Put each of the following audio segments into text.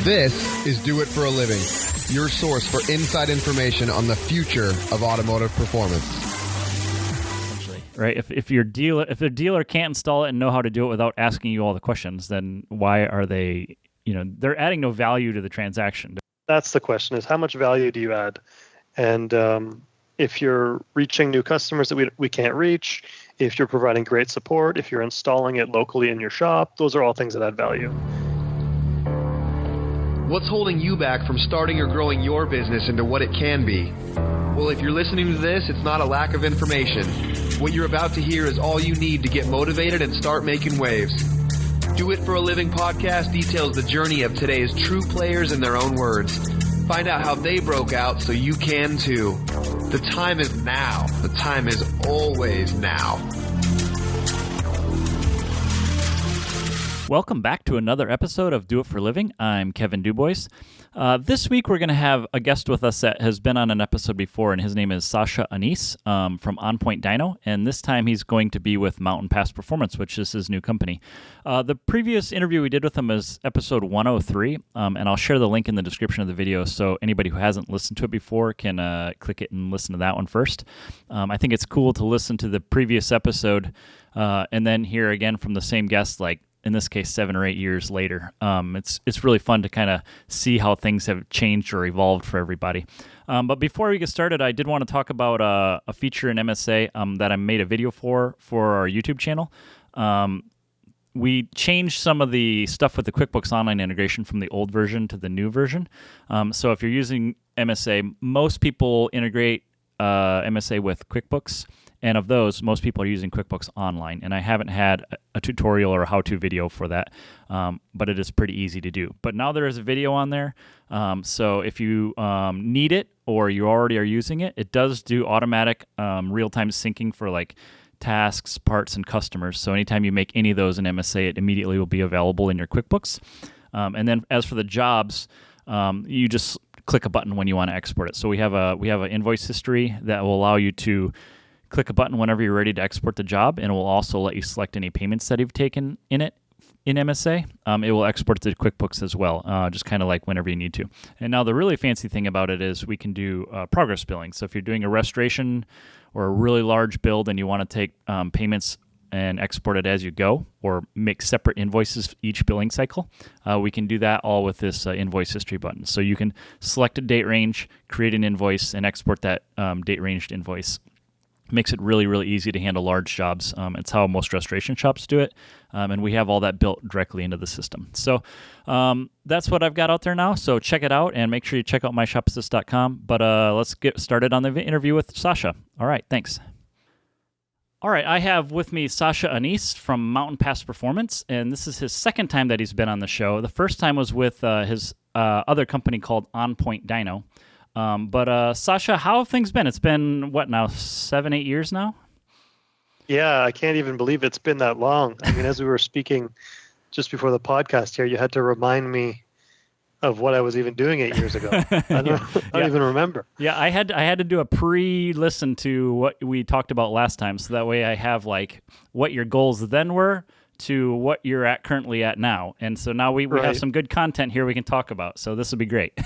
This is Do It for a Living, your source for inside information on the future of automotive performance. Right? If the dealer can't install it and know how to do it without asking you all the questions, then why are they, they're adding no value to the transaction. That's the question: is how much value do you add? And if you're reaching new customers that we can't reach, if you're providing great support, if you're installing it locally in your shop, those are all things that add value. What's holding you back from starting or growing your business into what it can be? Well, if you're listening to this, it's not a lack of information. What you're about to hear is all you need to get motivated and start making waves. Do It for a Living podcast details the journey of today's true players in their own words. Find out how they broke out so you can too. The time is now. The time is always now. Welcome back to another episode of Do It for a Living. I'm Kevin Dubois. This week we're going to have a guest with us that has been on an episode before, and his name is Sasha Anise from On Point Dyno, and this time he's going to be with Mountain Pass Performance, which is his new company. The previous interview we did with him is episode 103, and I'll share the link in the description of the video so anybody who hasn't listened to it before can click it and listen to that one first. I think it's cool to listen to the previous episode and then hear again from the same guest, like in this case, 7 or 8 years later. It's really fun to kind of see how things have changed or evolved for everybody. But before we get started, I did want to talk about a feature in MSA that I made a video for our YouTube channel. We changed some of the stuff with the QuickBooks Online integration from the old version to the new version. So if you're using MSA, most people integrate MSA with QuickBooks. And of those, most people are using QuickBooks Online, and I haven't had a tutorial or a how-to video for that, but it is pretty easy to do. But now there is a video on there, so if you need it or you already are using it, it does do automatic real-time syncing for like tasks, parts, and customers. So anytime you make any of those in MSA, it immediately will be available in your QuickBooks. And then as for the jobs, you just click a button when you want to export it. So we have an invoice history that will allow you to click a button whenever you're ready to export the job, and it will also let you select any payments that you've taken in MSA. It will export to QuickBooks as well, just kind of like whenever you need to. And now the really fancy thing about it is we can do progress billing. So if you're doing a restoration or a really large build and you want to take payments and export it as you go, or make separate invoices each billing cycle, we can do that all with this invoice history button. So you can select a date range, create an invoice, and export that date ranged invoice. Makes it really, really easy to handle large jobs. It's how most restoration shops do it, and we have all that built directly into the system. So that's what I've got out there now, so check it out, and make sure you check out myshopAssist.com. But let's get started on the interview with Sasha. All right, thanks. All right, I have with me Sasha Anise from Mountain Pass Performance, and this is his second time that he's been on the show. The first time was with his other company called On Point Dyno. But Sasha, how have things been? It's been, what now, 7, 8 years now? Yeah, I can't even believe it's been that long. I mean, as we were speaking just before the podcast here, you had to remind me of what I was even doing 8 years ago. I don't even remember. Yeah, I had to do a pre-listen to what we talked about last time, so that way I have like what your goals then were to what you're currently at now. And so now we have some good content here we can talk about, so this will be great.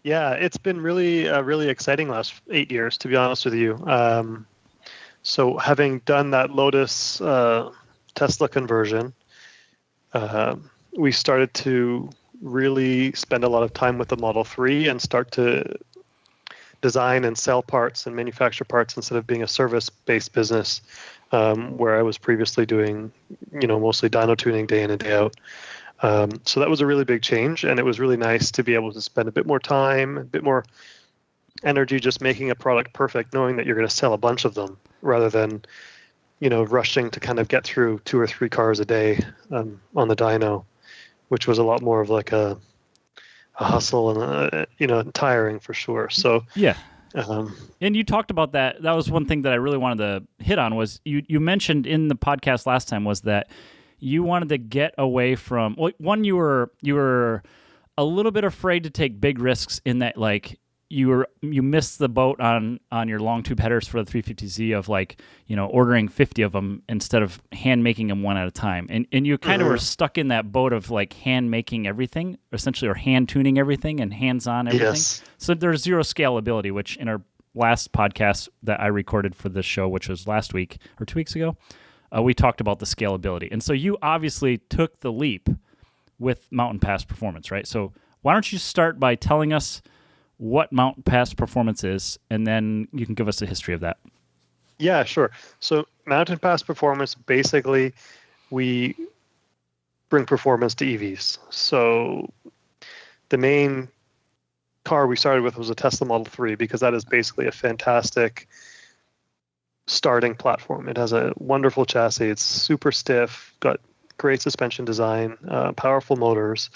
Yeah, it's been really exciting last 8 years, to be honest with you. So having done that Lotus Tesla conversion, we started to really spend a lot of time with the Model 3 and start to design and sell parts and manufacture parts instead of being a service-based business, where I was previously doing, mostly dyno tuning day in and day out. So that was a really big change, and it was really nice to be able to spend a bit more time, a bit more energy just making a product perfect, knowing that you're going to sell a bunch of them rather than, rushing to kind of get through 2 or 3 cars a day on the dyno, which was a lot more of like a hustle and, tiring for sure. So yeah. And you talked about that. That was one thing that I really wanted to hit on was you mentioned in the podcast last time was that you wanted to get away from, well, one, you were a little bit afraid to take big risks in that, like, you missed the boat on your long tube headers for the 350Z of like, ordering 50 of them instead of hand making them one at a time. And you kind of were stuck in that boat of like hand making everything, essentially, or hand tuning everything and hands-on everything. Yes. So there's zero scalability, which in our last podcast that I recorded for this show, which was last week or 2 weeks ago, we talked about the scalability. And so you obviously took the leap with Mountain Pass Performance, right? So why don't you start by telling us what Mountain Pass Performance is, and then you can give us a history of that. Yeah, sure. So Mountain Pass Performance, basically, we bring performance to EVs. So the main car we started with was a Tesla Model 3, because that is basically a fantastic starting platform. It has a wonderful chassis. It's super stiff, got great suspension design, powerful motors,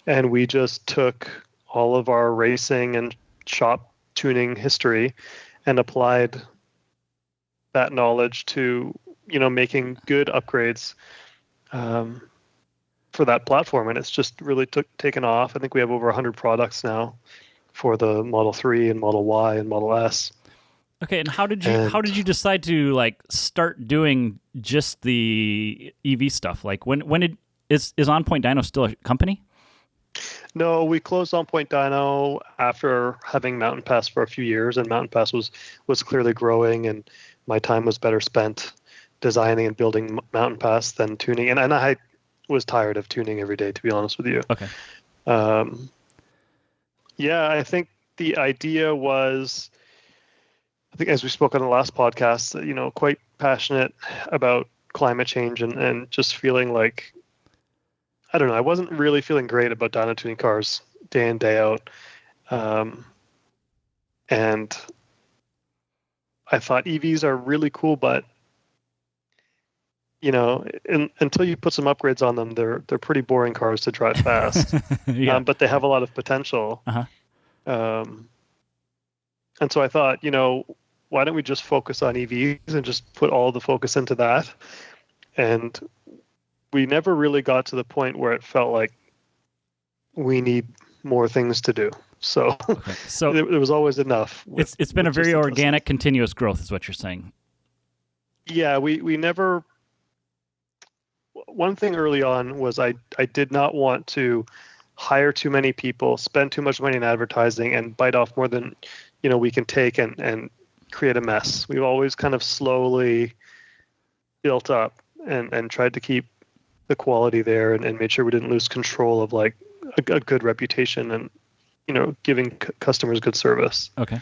and we just took all of our racing and shop tuning history and applied that knowledge to, making good upgrades for that platform. And it's just really taken off. I think we have over 100 products now for the Model 3 and Model Y and Model S. Okay, and how did you decide to like start doing just the EV stuff? Like when is On Point Dyno still a company? No, we closed On Point Dyno after having Mountain Pass for a few years, and Mountain Pass was clearly growing, and my time was better spent designing and building Mountain Pass than tuning. And I was tired of tuning every day, to be honest with you. Okay. Yeah, I think the idea was, I think as we spoke on the last podcast, quite passionate about climate change and just feeling like, I don't know, I wasn't really feeling great about dyno tuning cars day in, day out. And I thought EVs are really cool, but, until you put some upgrades on them, they're pretty boring cars to drive fast. Yeah. But they have a lot of potential. Uh-huh. And so I thought, why don't we just focus on EVs and just put all the focus into that? And we never really got to the point where it felt like we need more things to do. So, okay. So there was always enough. It's been a very organic, continuous growth, is what you're saying. Yeah, we never. One thing early on was I did not want to hire too many people, spend too much money in advertising, and bite off more than we can take and create a mess. We've always kind of slowly built up and tried to keep the quality there and made sure we didn't lose control of like a good reputation and giving customers good service. Okay.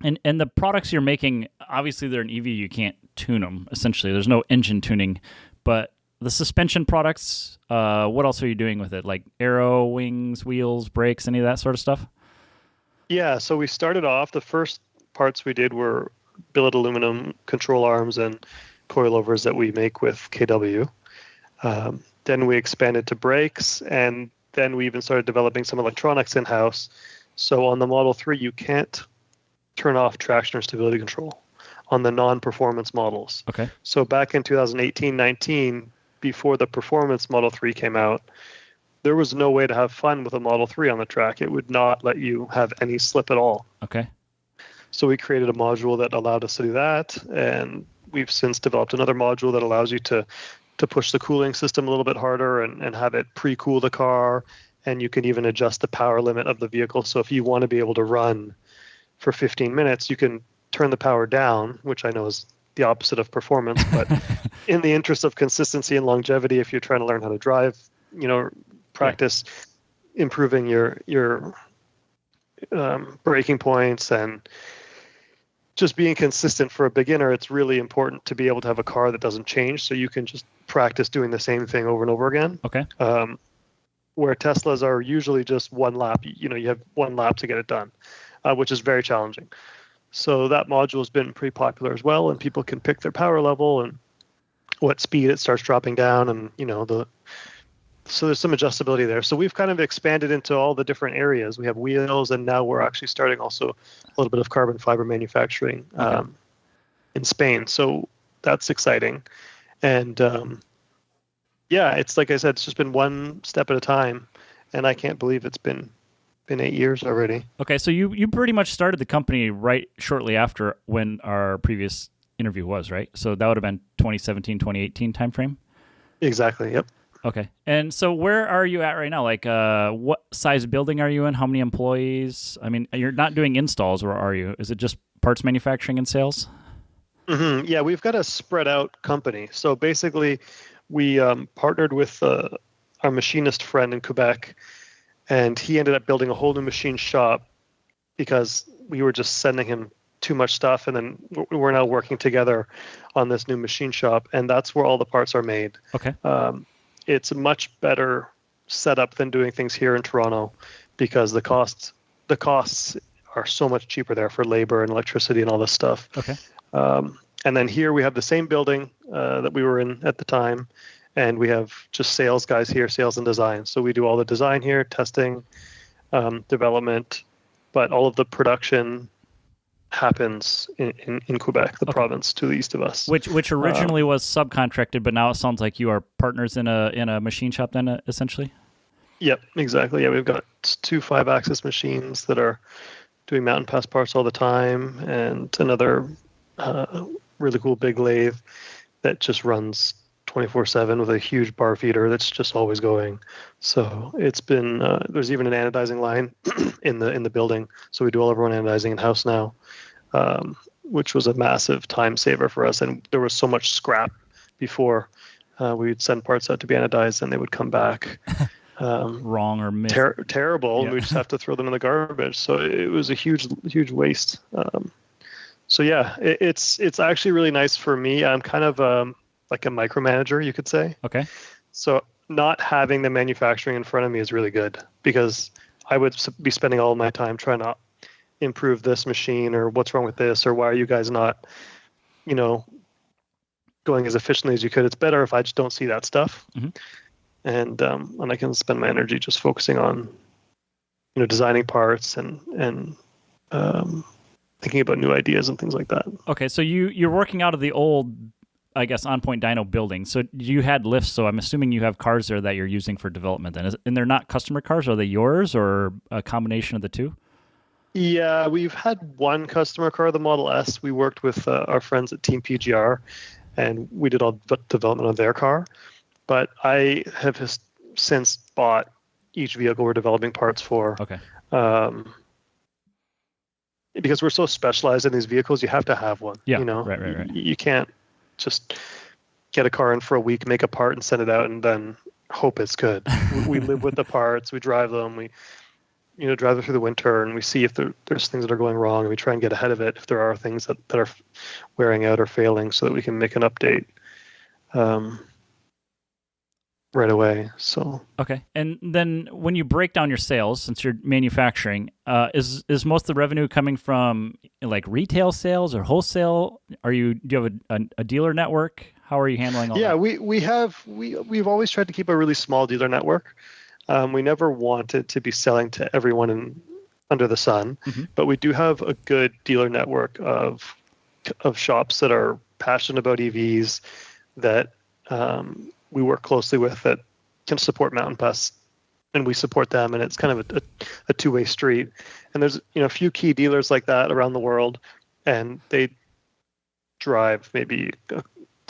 And the products you're making, obviously they're an EV, you can't tune them. Essentially, there's no engine tuning, but the suspension products, what else are you doing with it? Like aero, wings, wheels, brakes, any of that sort of stuff? Yeah, so we started off, the first parts we did were billet aluminum control arms and coilovers that we make with KW. Then we expanded to brakes, and then we even started developing some electronics in-house. So on the Model 3, you can't turn off traction or stability control on the non-performance models. Okay. So back in 2018-19, before the performance Model 3 came out, there was no way to have fun with a Model 3 on the track. It would not let you have any slip at all. Okay. So we created a module that allowed us to do that, and we've since developed another module that allows you to push the cooling system a little bit harder and have it pre-cool the car, and you can even adjust the power limit of the vehicle. So if you want to be able to run for 15 minutes, you can turn the power down, which I know is the opposite of performance, but in the interest of consistency and longevity, if you're trying to learn how to drive, practice improving your braking points and just being consistent for a beginner, it's really important to be able to have a car that doesn't change, so you can just practice doing the same thing over and over again. Okay. Where Teslas are usually just one lap, you have one lap to get it done, which is very challenging. So that module has been pretty popular as well, and people can pick their power level and what speed it starts dropping down, and so there's some adjustability there. So we've kind of expanded into all the different areas. We have wheels, and now we're actually starting also a little bit of carbon fiber manufacturing in Spain. So that's exciting. And it's like I said, it's just been one step at a time, and I can't believe it's been been 8 years already. Okay, so you pretty much started the company right shortly after when our previous interview was, right? So that would have been 2017, 2018 timeframe? Exactly. Yep. Okay. And so where are you at right now? Like, what size building are you in? How many employees? I mean, you're not doing installs, or are you? Is it just parts manufacturing and sales? Yeah, we've got a spread out company. So basically, we partnered with our machinist friend in Quebec, and he ended up building a whole new machine shop because we were just sending him too much stuff, and then we're now working together on this new machine shop, and that's where all the parts are made. Okay. It's a much better setup than doing things here in Toronto because the costs are so much cheaper there for labor and electricity and all this stuff. Okay. And then here we have the same building that we were in at the time, and we have just sales guys here, sales and design. So we do all the design here, testing, development, but all of the production happens in Quebec, the province to the east of us. Which originally was subcontracted, but now it sounds like you are partners in a machine shop then, essentially? Yep, exactly. Yeah, we've got 2 5-axis machines that are doing Mountain Pass parts all the time, and another really cool big lathe that just runs 24/7 with a huge bar feeder that's just always going. So it's been there's even an anodizing line in the building, so we do all of our own anodizing in house now, which was a massive time saver for us. And there was so much scrap before. We'd send parts out to be anodized and they would come back wrong or missed. Terrible. Yeah. And we just have to throw them in the garbage. So it was a huge waste. So yeah, it's actually really nice for me. I'm kind of like a micromanager, you could say. Okay. So not having the manufacturing in front of me is really good because I would be spending all my time trying to improve this machine, or what's wrong with this, or why are you guys not, going as efficiently as you could. It's better if I just don't see that stuff. Mm-hmm. And I can spend my energy just focusing on, designing parts and thinking about new ideas and things like that. Okay, so you're working out of the old, I guess, On Point Dyno building. So you had lifts, so I'm assuming you have cars there that you're using for development then. And they're not customer cars? Are they yours, or a combination of the two? Yeah, we've had one customer car, the Model S. We worked with our friends at Team PGR, and we did all the development on their car. But I have since bought each vehicle we're developing parts for. Okay. Because we're so specialized in these vehicles, you have to have one. Yeah, right. You can't just get a car in for a week, make a part, and send it out, and then hope it's good. We live with the parts, we drive them, we drive them through the winter, and we see if there's things that are going wrong, and we try and get ahead of it if there are things that are wearing out or failing, so that we can make an update right away. So okay. And then when you break down your sales, since you're manufacturing, is most of the revenue coming from like retail sales or wholesale? Do you have a dealer network? How are you handling all that? Yeah, we've always tried to keep a really small dealer network. We never wanted to be selling to everyone under the sun, but we do have a good dealer network of shops that are passionate about EVs that we work closely with, that can support Mountain Pass, and we support them, and it's kind of a two-way street. And there's a few key dealers like that around the world, and they drive maybe a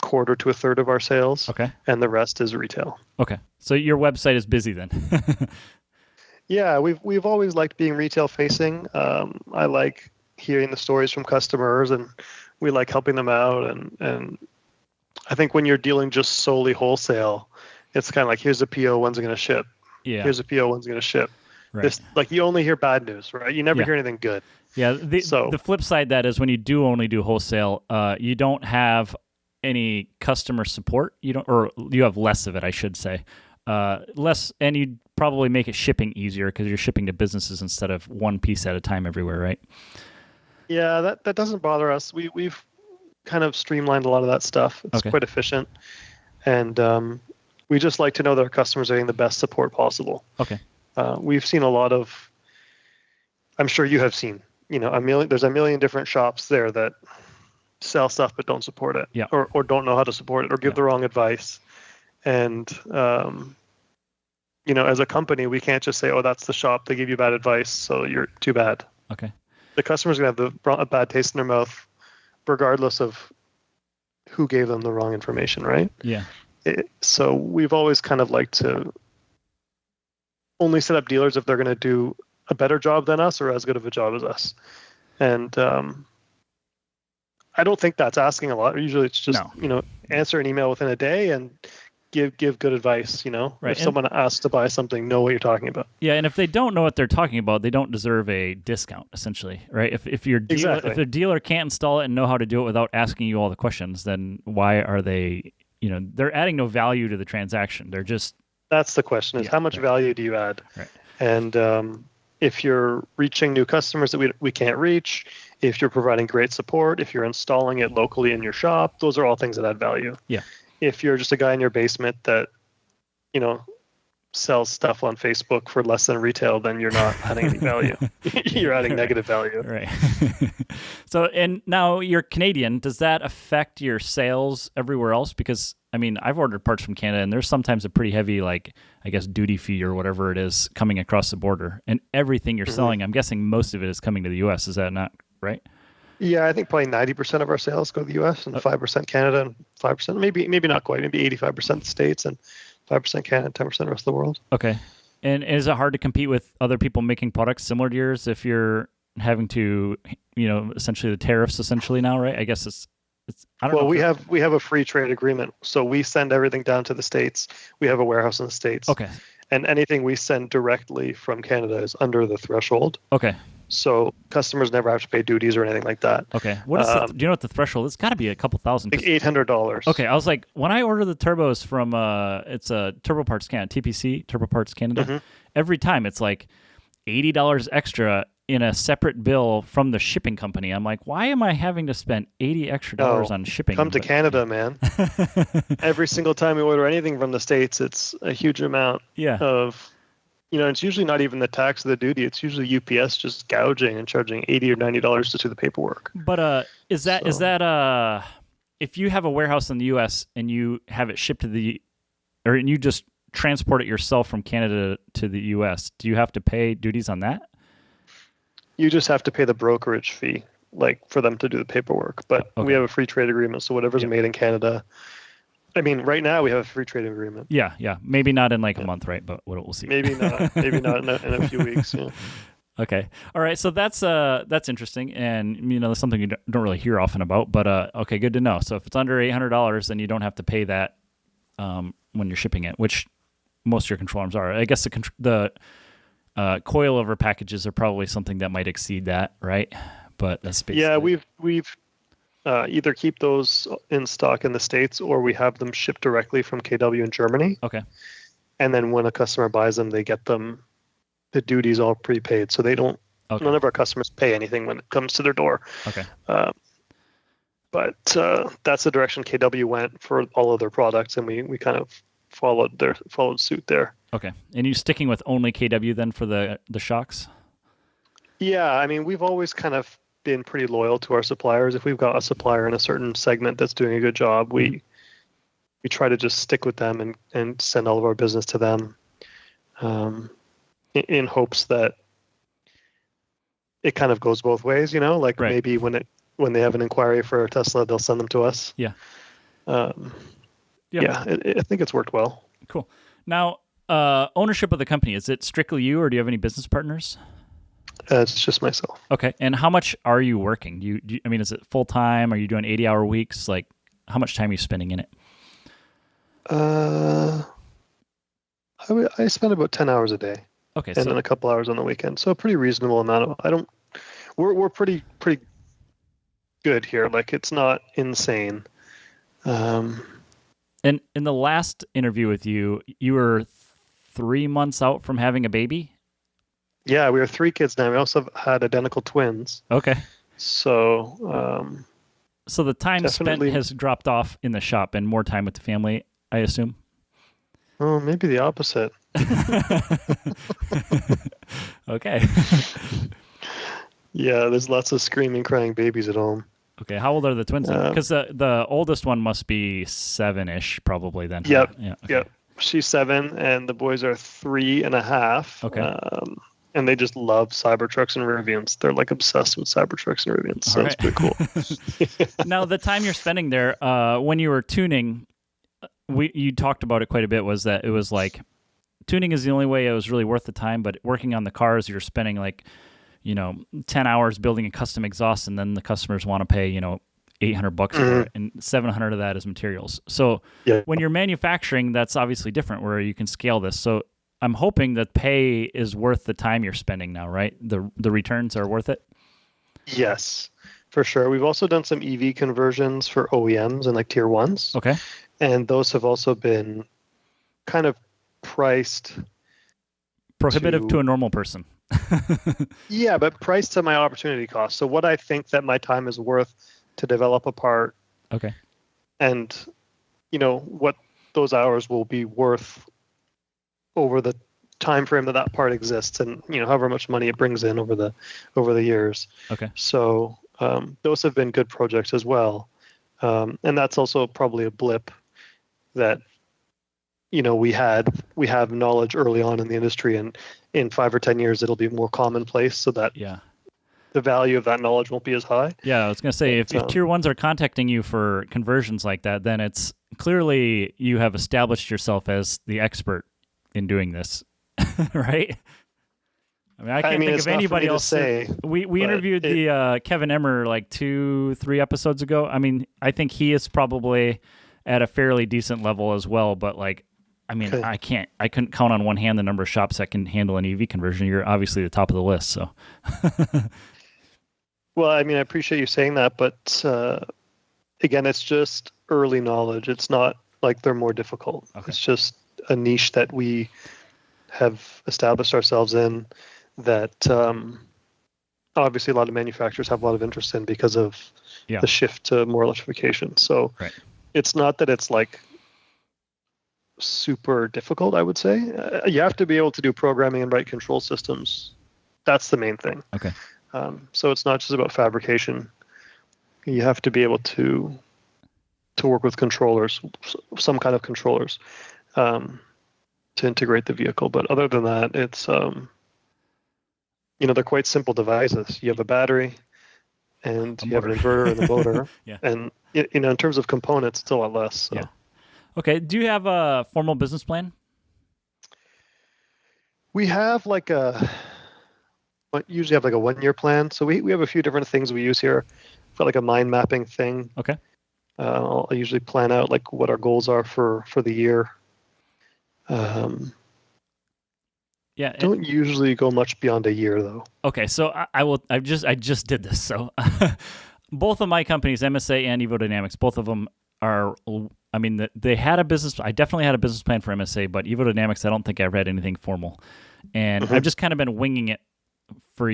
quarter to a third of our sales. Okay. And the rest is retail. Okay. So your website is busy then. Yeah, we've always liked being retail facing. I like hearing the stories from customers, and we like helping them out. And I think when you're dealing just solely wholesale, it's kind of like, here's a PO, when's it going to ship? Yeah. Here's a PO, when's it going to ship? Right. You only hear bad news, right? You never hear anything good. Yeah. The flip side that is when you do only do wholesale, you don't have any customer support. You have less of it, I should say. Less, and you probably make it shipping easier because you're shipping to businesses instead of one piece at a time everywhere, right? Yeah, that doesn't bother us. We've kind of streamlined a lot of that stuff. It's quite efficient, and we just like to know that our customers are getting the best support possible. Okay. We've seen a lot of, I'm sure you have seen, there's a million different shops there that sell stuff but don't support it, or don't know how to support it, or give the wrong advice. And as a company, we can't just say, oh, that's the shop. They give you bad advice, so you're too bad. Okay. The customer's going to have a bad taste in their mouth, regardless of who gave them the wrong information, right? Yeah. So we've always kind of liked to only set up dealers if they're going to do a better job than us or as good of a job as us. And I don't think that's asking a lot. Usually it's just, answer an email within a day and give good advice, Right. If someone asks to buy something, know what you're talking about. Yeah, and if they don't know what they're talking about, they don't deserve a discount, essentially, right? If your dealer, if the dealer can't install it and know how to do it without asking you all the questions, then why are they, they're adding no value to the transaction. They're just... That's the question, is how much value do you add? Right. And if you're reaching new customers that we can't reach, if you're providing great support, if you're installing it locally in your shop, those are all things that add value. Yeah. If you're just a guy in your basement that, sells stuff on Facebook for less than retail, then you're not adding any value. You're adding negative value. Right. So, and now you're Canadian. Does that affect your sales everywhere else? Because, I've ordered parts from Canada, and there's sometimes a pretty heavy, duty fee or whatever it is coming across the border. And everything you're selling, I'm guessing most of it is coming to the U.S. Is that not right? Yeah, I think probably 90% of our sales go to the U.S. and 5% Canada and 5%, maybe not quite, maybe 85% the States and 5% Canada, 10% the rest of the world. Okay. And is it hard to compete with other people making products similar to yours if you're having to, essentially the tariffs essentially now, right? I guess it's I don't know. Well, we have a free trade agreement. So we send everything down to the States. We have a warehouse in the States. Okay. And anything we send directly from Canada is under the threshold. Okay. So customers never have to pay duties or anything like that. Okay. What is do you know what the threshold? It's got to be a couple thousand. Like $800. Okay. I was like, when I order the turbos from it's a Turbo Parts Canada, TPC, Turbo Parts Canada, every time it's like $80 extra in a separate bill from the shipping company. I'm like, why am I having to spend $80 extra on shipping? Come to Canada, man. Every single time we order anything from the States, it's a huge amount of... it's usually not even the tax or the duty. It's usually UPS just gouging and charging $80 or $90 to do the paperwork. But is that if you have a warehouse in the U.S. and you have it shipped and you just transport it yourself from Canada to the U.S., do you have to pay duties on that? You just have to pay the brokerage fee, for them to do the paperwork. But we have a free trade agreement, so whatever's made in Canada. Right now we have a free trade agreement. Yeah. Maybe not in a month, right? But we'll see. Maybe not. Maybe not in a few weeks. Yeah. Okay. All right. So that's interesting, and that's something you don't really hear often about. But okay, good to know. So if it's under $800, then you don't have to pay that when you're shipping it, which most of your control arms are. I guess the coilover packages are probably something that might exceed that, right? But that's basically... Yeah, we've either keep those in stock in the States or we have them shipped directly from KW in Germany. Okay. And then when a customer buys them, they get the duties all prepaid. So they don't, none of our customers pay anything when it comes to their door. Okay. But that's the direction KW went for all of their products. And we kind of followed suit there. Okay. And you sticking with only KW then for the shocks? Yeah. We've always kind of been pretty loyal to our suppliers. If we've got a supplier in a certain segment that's doing a good job, we try to just stick with them and send all of our business to them in hopes that it kind of goes both ways, right. Maybe when they have an inquiry for a Tesla, they'll send them to us. Yeah. I think it's worked well. Cool. Now, ownership of the company, is it strictly you or do you have any business partners? It's just myself. Okay. And how much are you working? Do you is it full time? Are you doing 80-hour weeks? How much time are you spending in it? I spend about 10 hours a day. Okay. And then a couple hours on the weekend. So a pretty reasonable amount of, we're pretty good here. It's not insane. And in the last interview with you, you were 3 months out from having a baby? Yeah, we have 3 kids now. We also have had identical twins. Okay. So, so the time spent has dropped off in the shop and more time with the family, I assume? Oh, maybe the opposite. Okay. Yeah, there's lots of screaming, crying babies at home. Okay, how old are the twins? Because the oldest one must be 7-ish, probably then. Yep. Yeah. Okay. Yep. she's 7, and the boys are 3.5. Okay. And they just love Cybertrucks and Rivians. They're like obsessed with Cybertrucks and Rivians. So All it's pretty cool. right. Now, the time you're spending there, when you were tuning, you talked about it quite a bit, was that it was like tuning is the only way it was really worth the time, but working on the cars, you're spending like, 10 hours building a custom exhaust, and then the customers want to pay, $800 for it, and 700 of that is materials. So when you're manufacturing, that's obviously different where you can scale this. So I'm hoping that pay is worth the time you're spending now, right? The returns are worth it? Yes, for sure. We've also done some EV conversions for OEMs and like tier ones. Okay. And those have also been kind of priced prohibitive to a normal person. Yeah, but priced to my opportunity cost. So what I think that my time is worth to develop a part. Okay. And, what those hours will be worth over the time frame that part exists, and however much money it brings in over the years. Okay. So those have been good projects as well, and that's also probably a blip that we have knowledge early on in the industry, and in 5 or 10 years it'll be more commonplace, so that the value of that knowledge won't be as high. Yeah, I was going to say, if tier ones are contacting you for conversions like that, then it's clearly you have established yourself as the expert in doing this, right? I mean, I can't think of anybody else. We interviewed the Kevin Emmer like 2-3 episodes ago. I mean, I think he is probably at a fairly decent level as well. But like, I mean, I couldn't count on one hand the number of shops that can handle an EV conversion. You're obviously the top of the list. So, well, I mean, I appreciate you saying that, but again, it's just early knowledge. It's not like they're more difficult. Okay. It's just a niche that we have established ourselves in, that obviously a lot of manufacturers have a lot of interest in because of the shift to more electrification. So it's not that it's like super difficult, I would say. You have to be able to do programming and write control systems. That's the main thing. Okay. So it's not just about fabrication. You have to be able to work with controllers, some kind of controllers, to integrate the vehicle. But other than that, it's they're quite simple devices. You have a battery, and you have an inverter and a motor. And in terms of components, it's a lot less. So. Yeah. Okay. Do you have a formal business plan? We have usually have like a 1-year plan. So we have a few different things we use here. We've got like a mind mapping thing. Okay. I'll usually plan out like what our goals are for the year. Don't usually go much beyond a year though. Okay, so I just did this. So both of my companies, MSA and Evo Dynamics, both of them are. I mean, they had a business. I definitely had a business plan for MSA, but Evo Dynamics, I don't think I've read anything formal, and I've just kind of been winging it for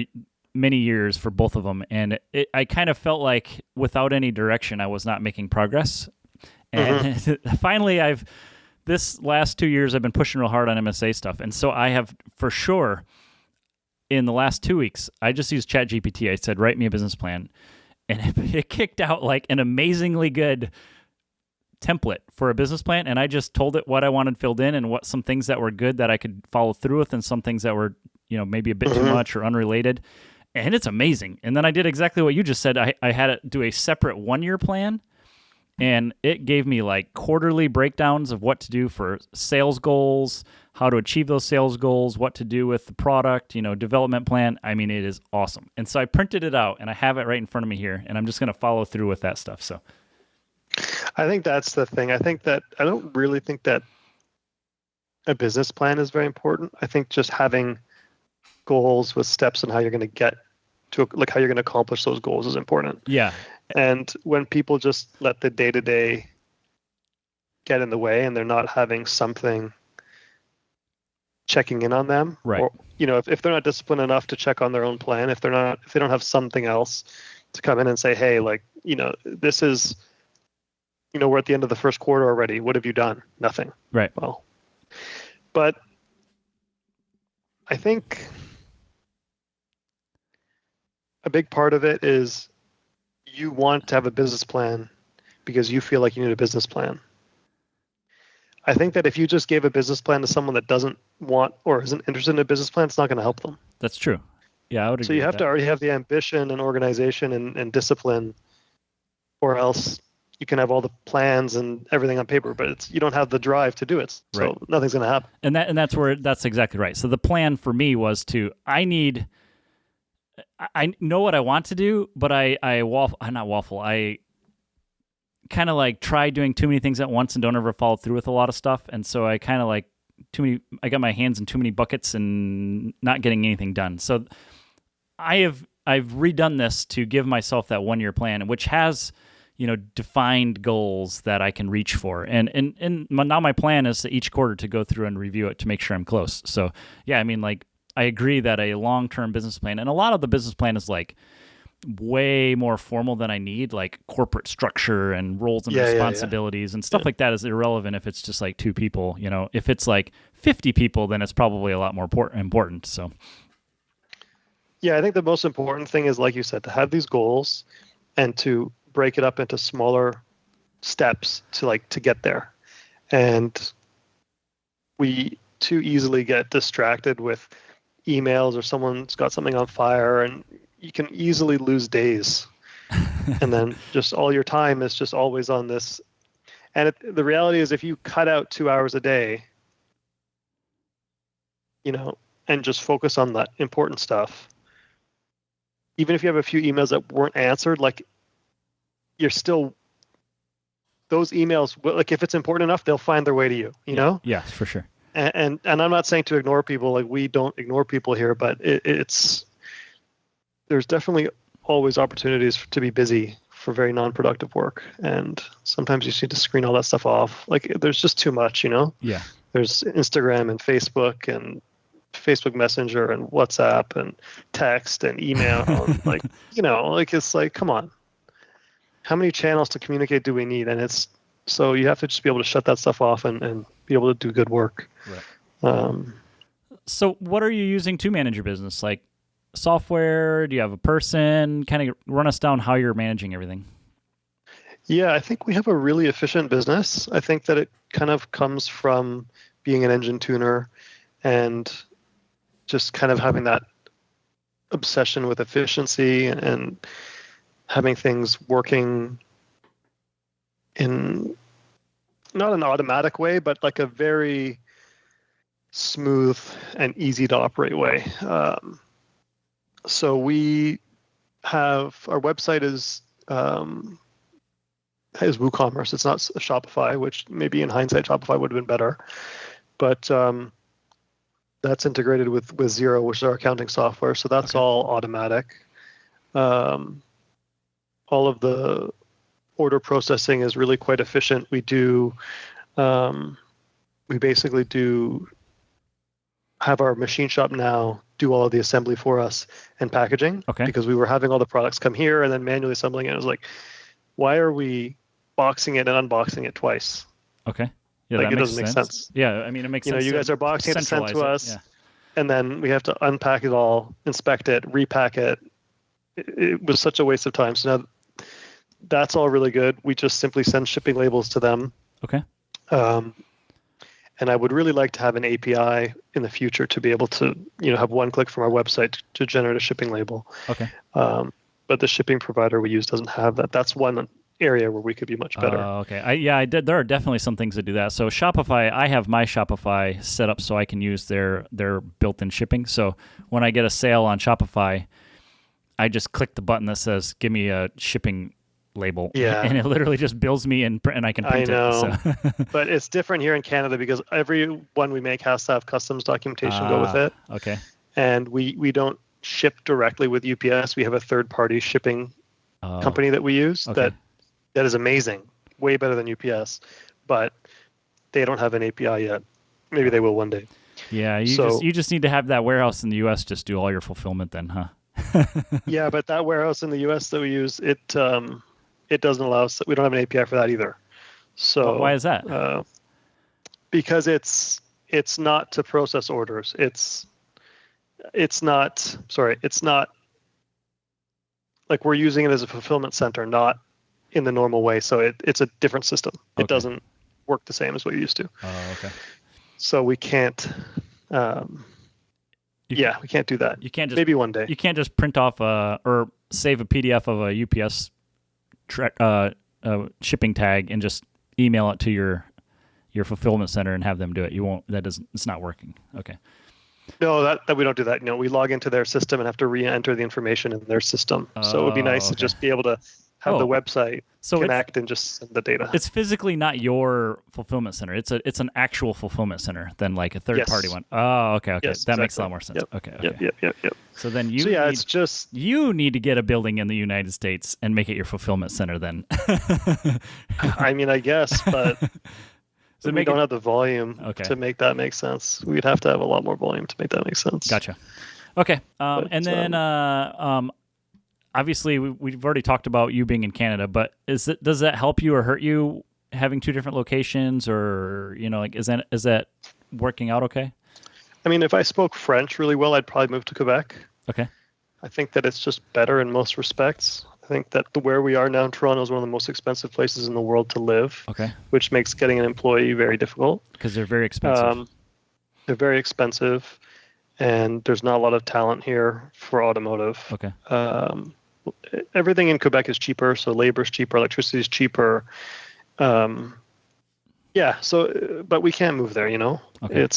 many years for both of them, and I kind of felt like without any direction, I was not making progress, and finally this last 2 years, I've been pushing real hard on MSA stuff. And so I have, for sure, in the last 2 weeks, I just used ChatGPT. I said, write me a business plan. And it kicked out like an amazingly good template for a business plan. And I just told it what I wanted filled in and what some things that were good that I could follow through with, and some things that were, maybe a bit too much or unrelated. And it's amazing. And then I did exactly what you just said. I had it do a separate 1-year plan. And it gave me like quarterly breakdowns of what to do for sales goals, how to achieve those sales goals, what to do with the product, development plan. I mean, it is awesome. And so I printed it out and I have it right in front of me here, and I'm just going to follow through with that stuff. So I think that's the thing. I don't really think that a business plan is very important. I think just having goals with steps on how you're going to get to, like, how you're going to accomplish those goals is important. Yeah. And when people just let the day-to-day get in the way and they're not having something checking in on them, right? Or if they're not disciplined enough to check on their own plan, if they don't have something else to come in and say, hey, like, this is, we're at the end of the first quarter already. What have you done? Nothing. Right. Well, but I think a big part of it is you want to have a business plan because you feel like you need a business plan. I think that if you just gave a business plan to someone that doesn't want or isn't interested in a business plan, it's not going to help them. That's true. Yeah, I would agree. So you have with to that. already have the ambition and organization and discipline, or else you can have all the plans and everything on paper, but you don't have the drive to do it. So Right. nothing's going to happen. And that's exactly right. So the plan for me was I know what I want to do, but I kind of like try doing too many things at once and don't ever follow through with a lot of stuff. And so I kind of like I got my hands in too many buckets and not getting anything done. So I've redone this to give myself that 1-year plan, which has, defined goals that I can reach for. And now my plan is to each quarter to go through and review it to make sure I'm close. So yeah, I mean, like, I agree that a long-term business plan, and a lot of the business plan is like way more formal than I need, like corporate structure and roles and responsibilities and stuff like that is irrelevant if it's just like 2 people. If it's like 50 people, then it's probably a lot more important. So yeah, I think the most important thing is, like you said, to have these goals and to break it up into smaller steps to get there. And we too easily get distracted with emails or someone's got something on fire, and you can easily lose days. And then just all your time is just always on this. And the reality is, if you cut out 2 hours a day, and just focus on that important stuff, even if you have a few emails that weren't answered, like, you're still, those emails, like, if it's important enough, they'll find their way to you, you know? Yeah, for sure. And I'm not saying to ignore people, like, we don't ignore people here, but there's definitely always opportunities to be busy for very non-productive work. And sometimes you just need to screen all that stuff off. Like, there's just too much, Yeah. There's Instagram and Facebook and Facebook Messenger and WhatsApp and text and email. Like, it's like, come on. How many channels to communicate do we need? And so you have to just be able to shut that stuff off and be able to do good work. Right. So what are you using to manage your business? Like software? Do you have a person? Kind of run us down how you're managing everything. Yeah, I think we have a really efficient business. I think that it kind of comes from being an engine tuner and just kind of having that obsession with efficiency and having things working in not an automatic way, but like a very smooth and easy to operate way. So we have, our website is WooCommerce. It's not Shopify, which maybe in hindsight Shopify would have been better, but that's integrated with Xero, which is our accounting software. So that's all automatic. All of the order processing is really quite efficient. We basically have our machine shop now do all of the assembly for us and packaging. Because we were having all the products come here and then manually assembling it. It was like, why are we boxing it and unboxing it twice? Okay. Yeah, like, it doesn't make sense. Yeah, I mean, it makes sense. You guys are boxing it to send to us, yeah. And then we have to unpack it all, inspect it, repack it. It was such a waste of time. So now that's all really good. We just simply send shipping labels to them. Okay. And I would really like to have an API in the future to be able to, have one click from our website to generate a shipping label. Okay. But the shipping provider we use doesn't have that. That's one area where we could be much better. Okay. I did. There are definitely some things that do that. So Shopify, I have my Shopify set up so I can use their built-in shipping. So when I get a sale on Shopify, I just click the button that says, give me a shipping label. Yeah. And it literally just bills me and I can print it. I know. So. But it's different here in Canada because every one we make has to have customs documentation go with it. Okay. And we don't ship directly with UPS. We have a third-party shipping company that we use that is amazing, way better than UPS, but they don't have an API yet. Maybe they will one day. Yeah, you just need to have that warehouse in the US just do all your fulfillment then, huh? Yeah, but that warehouse in the US that we use, it doesn't allow us. We don't have an API for that either. So why is that? Because it's not to process orders. It's not like we're using it as a fulfillment center, not in the normal way. So it's a different system. It doesn't work the same as what you used to. Oh, okay. So we can't. We can't do that. You can't just maybe one day. You can't just print off or save a PDF of a UPS shipping tag and just email it to your fulfillment center and have them do it. You won't. It's not working. Okay. No, that we don't do that. We log into their system and have to re-enter the information in their system. So it would be nice to just be able to have the website connect and just send the data. It's physically not your fulfillment center. It's an actual fulfillment center than like a third party one. Oh, okay. Yes, that makes a lot more sense. Yep. Okay. Yep. So then you need to get a building in the United States and make it your fulfillment center then. I mean, I guess, but so we don't have the volume to make that make sense. We'd have to have a lot more volume to make that make sense. Gotcha. Okay. Obviously, we've already talked about you being in Canada, but does that help you or hurt you having two different locations, or is that working out okay? I mean, if I spoke French really well, I'd probably move to Quebec. Okay. I think that it's just better in most respects. I think that where we are now in Toronto is one of the most expensive places in the world to live. Okay. Which makes getting an employee very difficult. Because they're very expensive. They're very expensive, and there's not a lot of talent here for automotive. Okay. Everything in Quebec is cheaper, so labor is cheaper, electricity is cheaper. But we can't move there, Okay.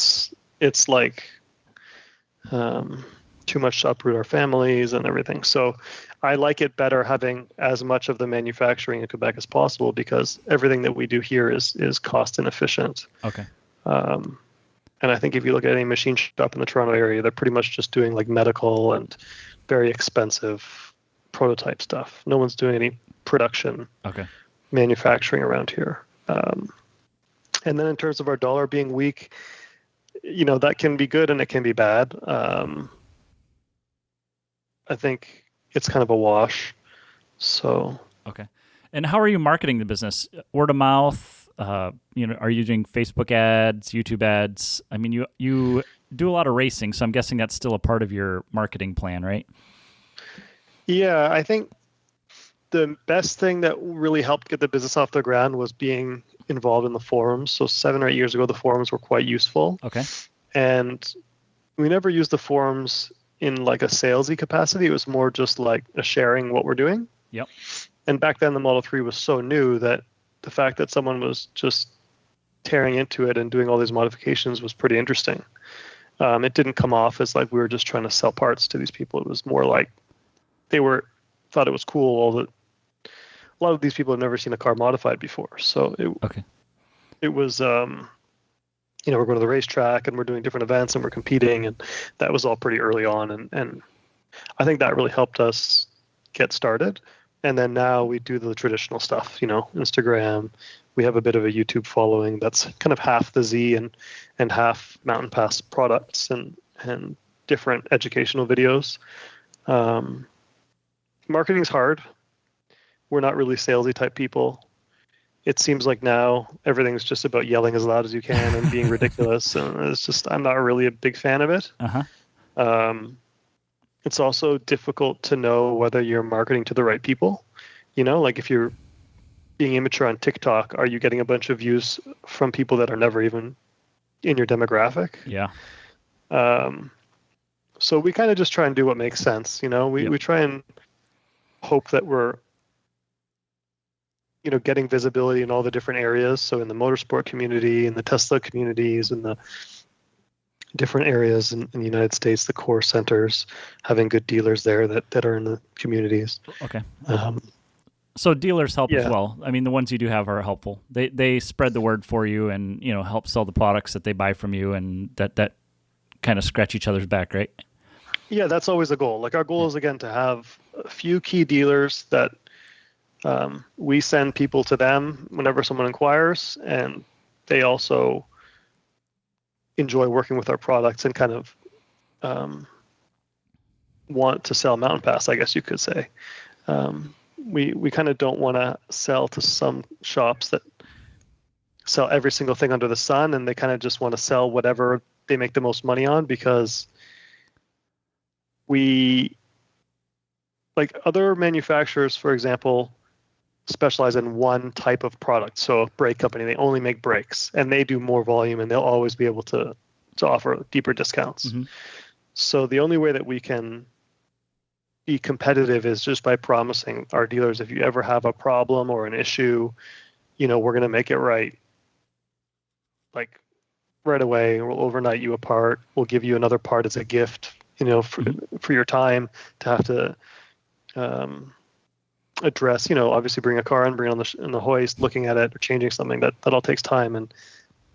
It's like too much to uproot our families and everything. So I like it better having as much of the manufacturing in Quebec as possible, because everything that we do here is cost inefficient. Okay. And I think if you look at any machine shop in the Toronto area, they're pretty much just doing like medical and very expensive prototype stuff. No one's doing any production manufacturing around here. And then in terms of our dollar being weak, that can be good and it can be bad. I think it's kind of a wash. So okay. And how are you marketing the business? Word of mouth? Are you doing Facebook ads, YouTube ads? I mean, you do a lot of racing, so I'm guessing that's still a part of your marketing plan, right? Yeah, I think the best thing that really helped get the business off the ground was being involved in the forums. So 7 or 8 years ago, the forums were quite useful. Okay. And we never used the forums in like a salesy capacity. It was more just like a sharing what we're doing. Yep. And back then the Model 3 was so new that the fact that someone was just tearing into it and doing all these modifications was pretty interesting. It didn't come off as like we were just trying to sell parts to these people. It was more like they thought it was cool. A lot of these people have never seen a car modified before. So it was, we're going to the racetrack and we're doing different events and we're competing, and that was all pretty early on. And I think that really helped us get started. And then now we do the traditional stuff, Instagram. We have a bit of a YouTube following that's kind of half the Z and half Mountain Pass products and different educational videos. Marketing's hard. We're not really salesy type people. It seems like now everything's just about yelling as loud as you can and being ridiculous. And it's just, I'm not really a big fan of it. It's also difficult to know whether you're marketing to the right people. Like if you're being immature on TikTok, are you getting a bunch of views from people that are never even in your demographic? Yeah. So we kind of just try and do what makes sense. We try and hope that we're getting visibility in all the different areas. So in the motorsport community, in the Tesla communities, in the different areas in the United States, the core centers, having good dealers there that are in the communities. Okay. So dealers help as well. I mean, the ones you do have are helpful. They spread the word for you and, help sell the products that they buy from you, and that kind of scratch each other's back, right? Yeah, that's always the goal. Like our goal is, again, to have a few key dealers that we send people to them whenever someone inquires, and they also enjoy working with our products and kind of want to sell Mountain Pass, I guess you could say. We kind of don't want to sell to some shops that sell every single thing under the sun, and they kind of just want to sell whatever they make the most money on, because we, like other manufacturers, for example, specialize in one type of product. So a brake company, they only make brakes, and they do more volume, and they'll always be able to offer deeper discounts. Mm-hmm. So the only way that we can be competitive is just by promising our dealers, if you ever have a problem or an issue, we're going to make it right. Like right away, we'll overnight you a part. We'll give you another part as a gift, for your time to have to address, obviously bring a car in, bring it on the hoist, looking at it or changing something that all takes time. And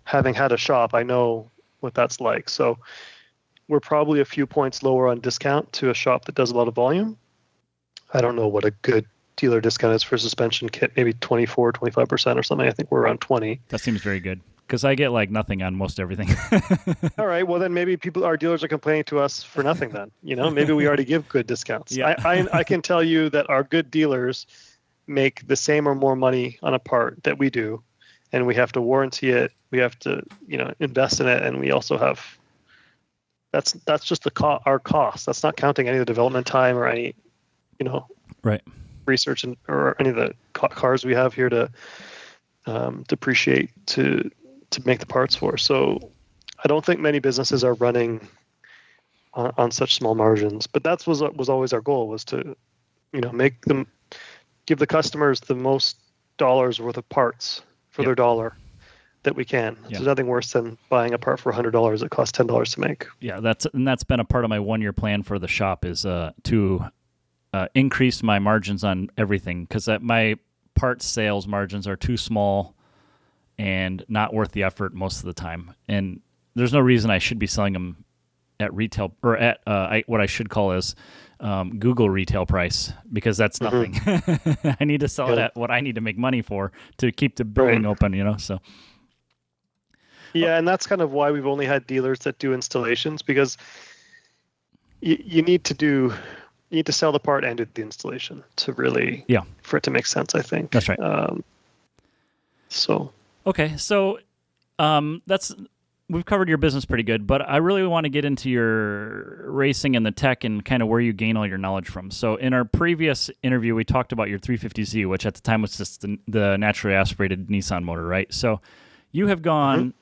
having had a shop, I know what that's like. So we're probably a few points lower on discount to a shop that does a lot of volume. I don't know what a good dealer discount is for a suspension kit, maybe 24, 25% or something. I think we're around 20. That seems very good, because I get like nothing on most everything. All right. Well, then maybe our dealers are complaining to us for nothing then. Maybe we already give good discounts. Yeah. I can tell you that our good dealers make the same or more money on a part that we do, and we have to warranty it. We have to, invest in it, and we also have. That's just our cost. That's not counting any of the development time or any, right, research or any of the cars we have here to depreciate to make the parts for. So I don't think many businesses are running on such small margins. But that was always our goal, was to, give the customers the most dollars worth of parts for their dollar that we can. Yeah. There's nothing worse than buying a part for $100 that costs $10 to make. Yeah, that's been a part of my 1-year plan for the shop, is to increase my margins on everything, because my parts sales margins are too small and not worth the effort most of the time. And there's no reason I should be selling them at retail, or at what I should call as Google retail price, because that's nothing. I need to sell it at what I need to make money for to keep the building open, so. Yeah, and that's kind of why we've only had dealers that do installations, because you need to sell the part and do the installation to really, for it to make sense, I think. That's right. Okay, so we've covered your business pretty good, but I really want to get into your racing and the tech and kind of where you gain all your knowledge from. So in our previous interview, we talked about your 350Z, which at the time was just the naturally aspirated Nissan motor, right? So you have gone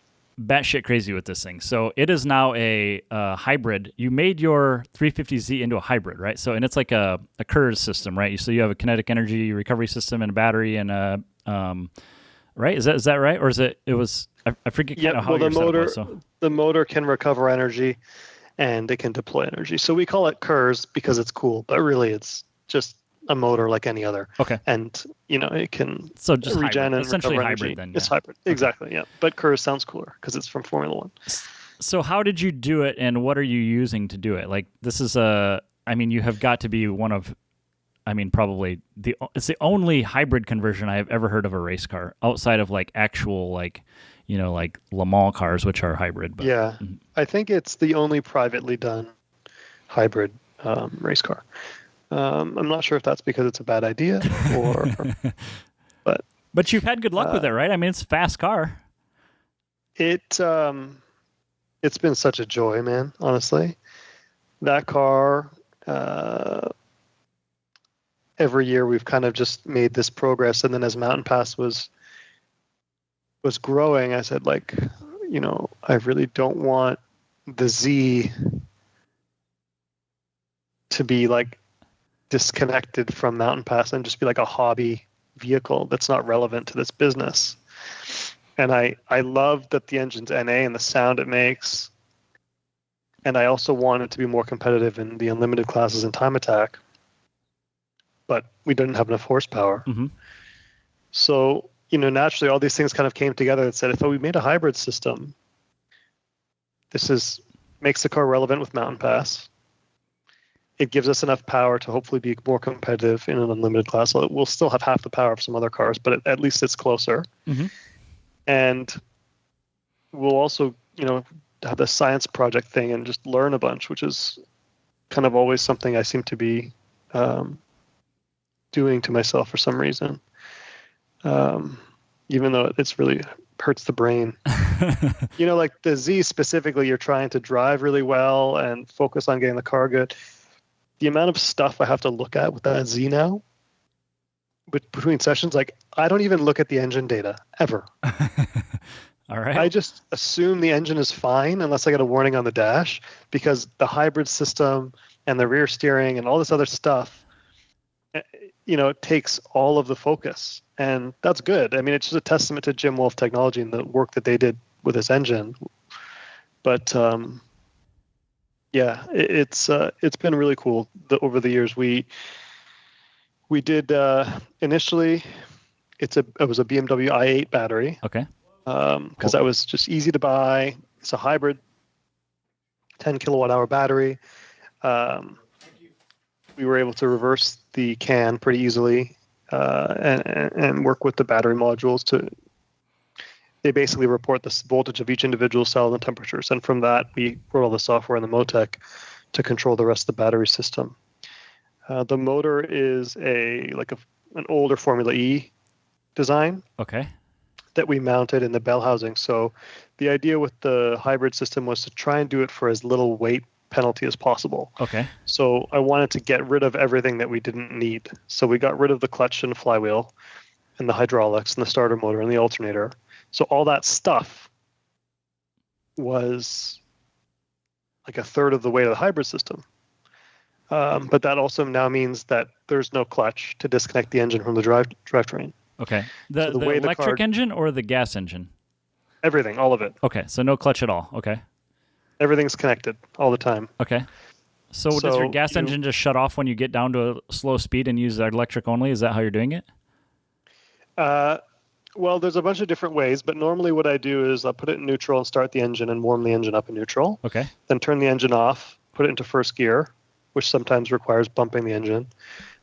batshit crazy with this thing. So it is now a hybrid. You made your 350Z into a hybrid, right? So, and it's like a KERS system, right? So you have a kinetic energy recovery system and a battery and a, right? Is that right? Or is it was, I forget kind of how your setup was. So. The motor can recover energy and it can deploy energy. So we call it KERS because it's cool, but really it's just a motor like any other. Okay. And, it can just regen and essentially hybrid energy. Then. Yeah. It's hybrid. Okay. Exactly, yeah. But KERS sounds cooler because it's from Formula One. So how did you do it, and what are you using to do it? Like, this is you have got to be one of, probably it's the only hybrid conversion I have ever heard of a race car outside of like actual like Le Mans cars, which are hybrid. But, yeah. I think it's the only privately done hybrid race car. I'm not sure if that's because it's a bad idea or but you've had good luck with it, right? It's a fast car. It's been such a joy, man, honestly. That car, every year we've kind of just made this progress. And then as Mountain Pass was growing, I said, like, I really don't want the Z to be like disconnected from Mountain Pass and just be like a hobby vehicle that's not relevant to this business. And I love that the engine's NA and the sound it makes. And I also want it to be more competitive in the unlimited classes and time attack. But we didn't have enough horsepower. Mm-hmm. So, naturally all these things kind of came together and said, if we made a hybrid system, makes the car relevant with Mountain Pass. It gives us enough power to hopefully be more competitive in an unlimited class. So we'll still have half the power of some other cars, but at least it's closer. Mm-hmm. And we'll also, have the science project thing and just learn a bunch, which is kind of always something I seem to be doing to myself for some reason. Even though it's really hurts the brain. Like the Z specifically, you're trying to drive really well and focus on getting the car good. The amount of stuff I have to look at with that Z now, between sessions, like I don't even look at the engine data ever. All right. I just assume the engine is fine unless I get a warning on the dash, because the hybrid system and the rear steering and all this other stuff, it takes all of the focus, and that's good. I mean, it's just a testament to Jim Wolf Technology and the work that they did with this engine. But it's been really cool over the years. We did initially. It was a BMW i8 battery. Okay. Because that was just easy to buy. It's a hybrid 10 kilowatt hour battery. We were able to reverse the can pretty easily and work with the battery modules they basically report the voltage of each individual cell and the temperatures. And from that, we wrote all the software in the Motec to control the rest of the battery system. The motor is an older Formula E design. Okay. That we mounted in the bell housing. So the idea with the hybrid system was to try and do it for as little weight penalty as possible. Okay. So I wanted to get rid of everything that we didn't need. So we got rid of the clutch and flywheel and the hydraulics and the starter motor and the alternator. So all that stuff was like a third of the weight of the hybrid system. But that also now means that there's no clutch to disconnect the engine from the drivetrain. Okay. The electric engine or the gas engine? Everything, all of it. Okay, so no clutch at all. Okay. Everything's connected all the time. Okay. So does your gas engine just shut off when you get down to a slow speed and use electric only? Is that how you're doing it? Well, there's a bunch of different ways, but normally what I do is I'll put it in neutral and start the engine and warm the engine up in neutral. Okay. Then turn the engine off, put it into first gear, which sometimes requires bumping the engine.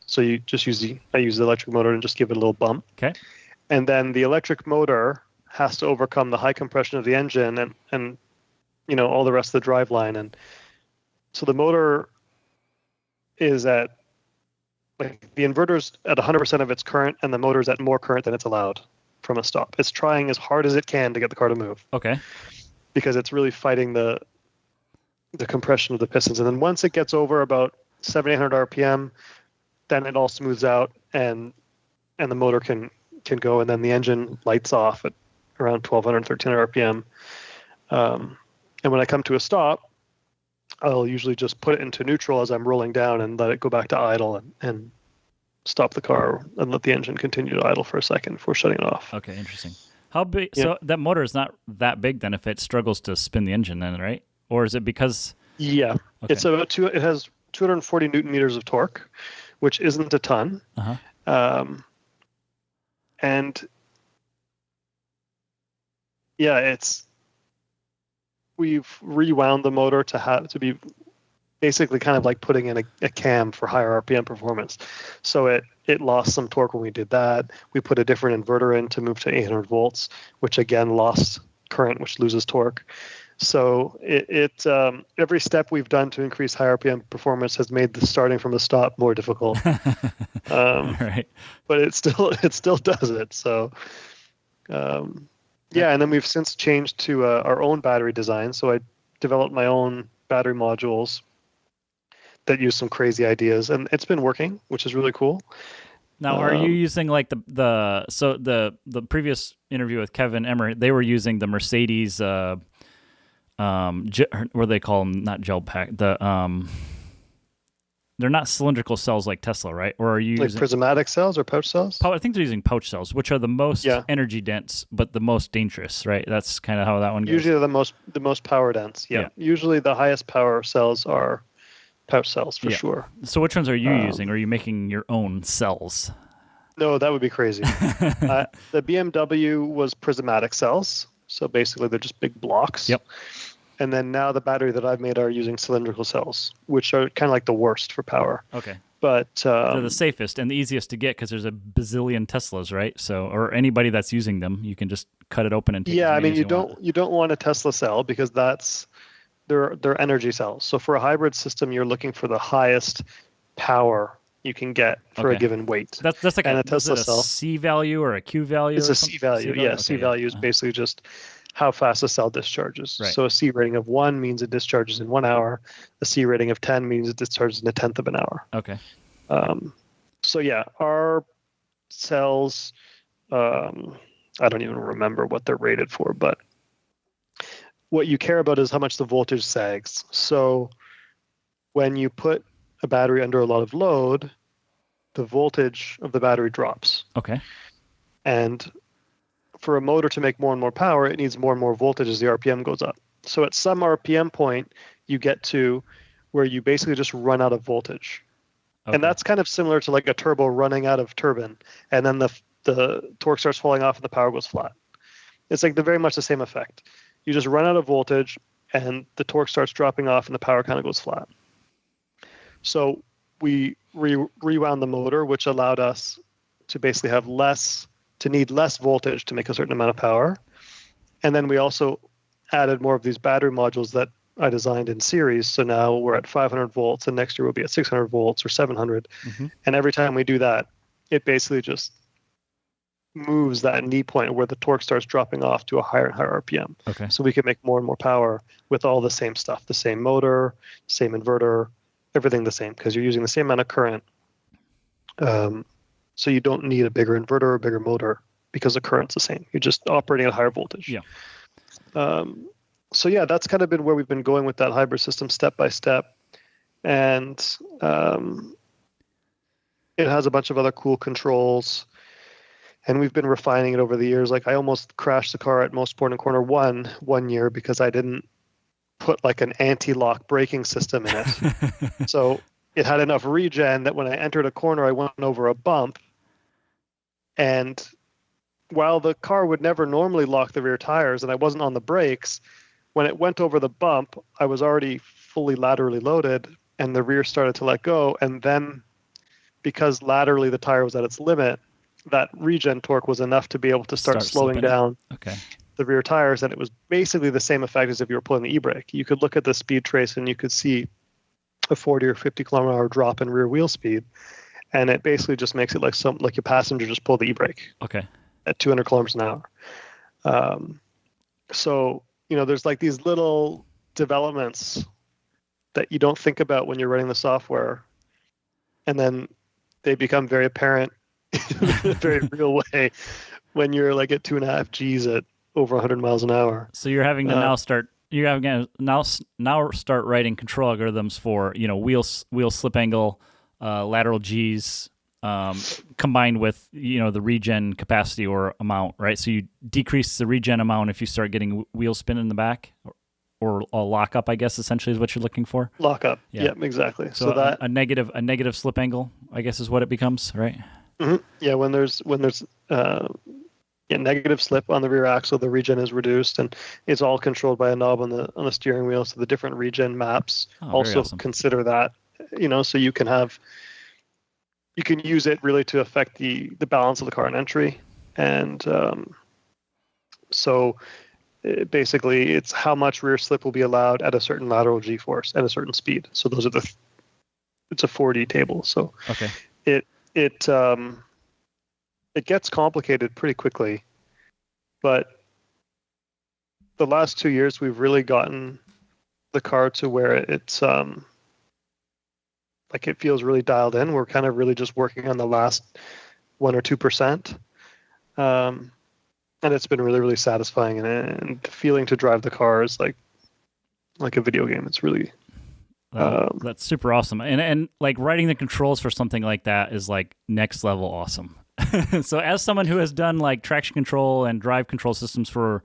So I use the electric motor and just give it a little bump. Okay. And then the electric motor has to overcome the high compression of the engine and all the rest of the driveline. And so the motor is the inverter's at 100% of its current, and the motor's at more current than it's allowed from a stop. It's trying as hard as it can to get the car to move. Okay. Because it's really fighting the compression of the pistons. And then once it gets over about 700-800 RPM, then it all smooths out and the motor can go, and then the engine lights off at around 1200, 1300 RPM. And when I come to a stop, I'll usually just put it into neutral as I'm rolling down and let it go back to idle and stop the car and let the engine continue to idle for a second before shutting it off. Okay, interesting. How big? Yeah. So that motor is not that big then if it struggles to spin the engine then, right? Or is it because? Yeah, okay. It has 240 Newton meters of torque, which isn't a ton. Uh-huh. And yeah, we've rewound the motor to be basically kind of like putting in a cam for higher RPM performance. So it lost some torque when we did that. We put a different inverter in to move to 800 volts, which again lost current, which loses torque. So every step we've done to increase high RPM performance has made the starting from the stop more difficult. Right. But it still does it. So yeah, and then we've since changed to our own battery design. So I developed my own battery modules that use some crazy ideas, and it's been working, which is really cool. Now, are you using like the previous interview with Kevin Emmer? They were using the Mercedes, what do they call them? Not gel pack. They're not cylindrical cells like Tesla, right? Or are you using prismatic cells or pouch cells? I think they're using pouch cells, which are the most energy dense, but the most dangerous, right? That's kind of how that one goes. Usually the most power dense. Yeah. Usually the highest power cells are pouch cells for sure. So which ones are you using? Are you making your own cells? No, that would be crazy. The BMW was prismatic cells. So basically they're just big blocks. Yep. And then now the battery that I've made are using cylindrical cells, which are kind of like the worst for power. Okay. But they're the safest and the easiest to get because there's a bazillion Teslas, right? So, or anybody that's using them, you can just cut it open and take as many as you don't want a Tesla cell because they're energy cells. So for a hybrid system, you're looking for the highest power you can get for a given weight. That's like a Tesla cell. C value or a Q value? It's a C value. Yeah, okay, C value is basically just how fast a cell discharges. Right. So a C rating of 1 means it discharges in 1 hour. A C rating of 10 means it discharges in 1/10 of an hour. Okay. So yeah, our cells, I don't even remember what they're rated for, but what you care about is how much the voltage sags. So when you put a battery under a lot of load, the voltage of the battery drops. Okay. And for a motor to make more and more power, it needs more and more voltage as the RPM goes up. So at some RPM point, you get to where you basically just run out of voltage. Okay. And that's kind of similar to like a turbo running out of turbine. And then the torque starts falling off and the power goes flat. It's like very much the same effect. You just run out of voltage and the torque starts dropping off and the power kind of goes flat. So we rewound the motor, which allowed us to basically need less voltage to make a certain amount of power. And then we also added more of these battery modules that I designed in series. So now we're at 500 volts and next year we'll be at 600 volts or 700. Mm-hmm. And every time we do that, it basically just moves that knee point where the torque starts dropping off to a higher and higher RPM. Okay. So we can make more and more power with all the same stuff, the same motor, same inverter, everything the same, because you're using the same amount of current. So you don't need a bigger inverter or a bigger motor because the current's the same. You're just operating at higher voltage. Yeah. So yeah, that's kind of been where we've been going with that hybrid system step by step. And it has a bunch of other cool controls. And we've been refining it over the years. Like I almost crashed the car at Most Sport in Corner 1 year because I didn't put like an anti-lock braking system in it. So it had enough regen that when I entered a corner, I went over a bump. And while the car would never normally lock the rear tires and I wasn't on the brakes, when it went over the bump, I was already fully laterally loaded and the rear started to let go. And then because laterally the tire was at its limit, that regen torque was enough to be able to start slowing down the rear tires. And it was basically the same effect as if you were pulling the e-brake. You could look at the speed trace and you could see a 40 or 50 kilometer an hour drop in rear wheel speed. And it basically just makes it like a passenger just pulled the e-brake at 200 kilometers an hour. So, there's like these little developments that you don't think about when you're running the software. And then they become very apparent in a very real way when you're like at 2.5 Gs at over 100 miles an hour. So you're having to now start writing control algorithms for wheel slip angle, lateral Gs, combined with the regen capacity or amount, right? So you decrease the regen amount if you start getting wheel spin in the back, or a lockup, I guess, essentially is what you're looking for. Lockup, yeah, exactly. So that a negative slip angle, I guess, is what it becomes, right? Mm-hmm. Yeah, when there's negative slip on the rear axle, the regen is reduced, and it's all controlled by a knob on the steering wheel. So the different regen maps also consider that, so you can use it really to affect the balance of the car on entry, and so basically it's how much rear slip will be allowed at a certain lateral G-force at a certain speed. So those are it's a 4D table. So it gets complicated pretty quickly, but the last 2 years we've really gotten the car to where it's like it feels really dialed in. We're kind of really just working on the last 1 or 2%, and it's been really, really satisfying. And feeling to drive the car is like a video game. It's really that's super awesome. And like writing the controls for something like that is like next level awesome. So as someone who has done like traction control and drive control systems for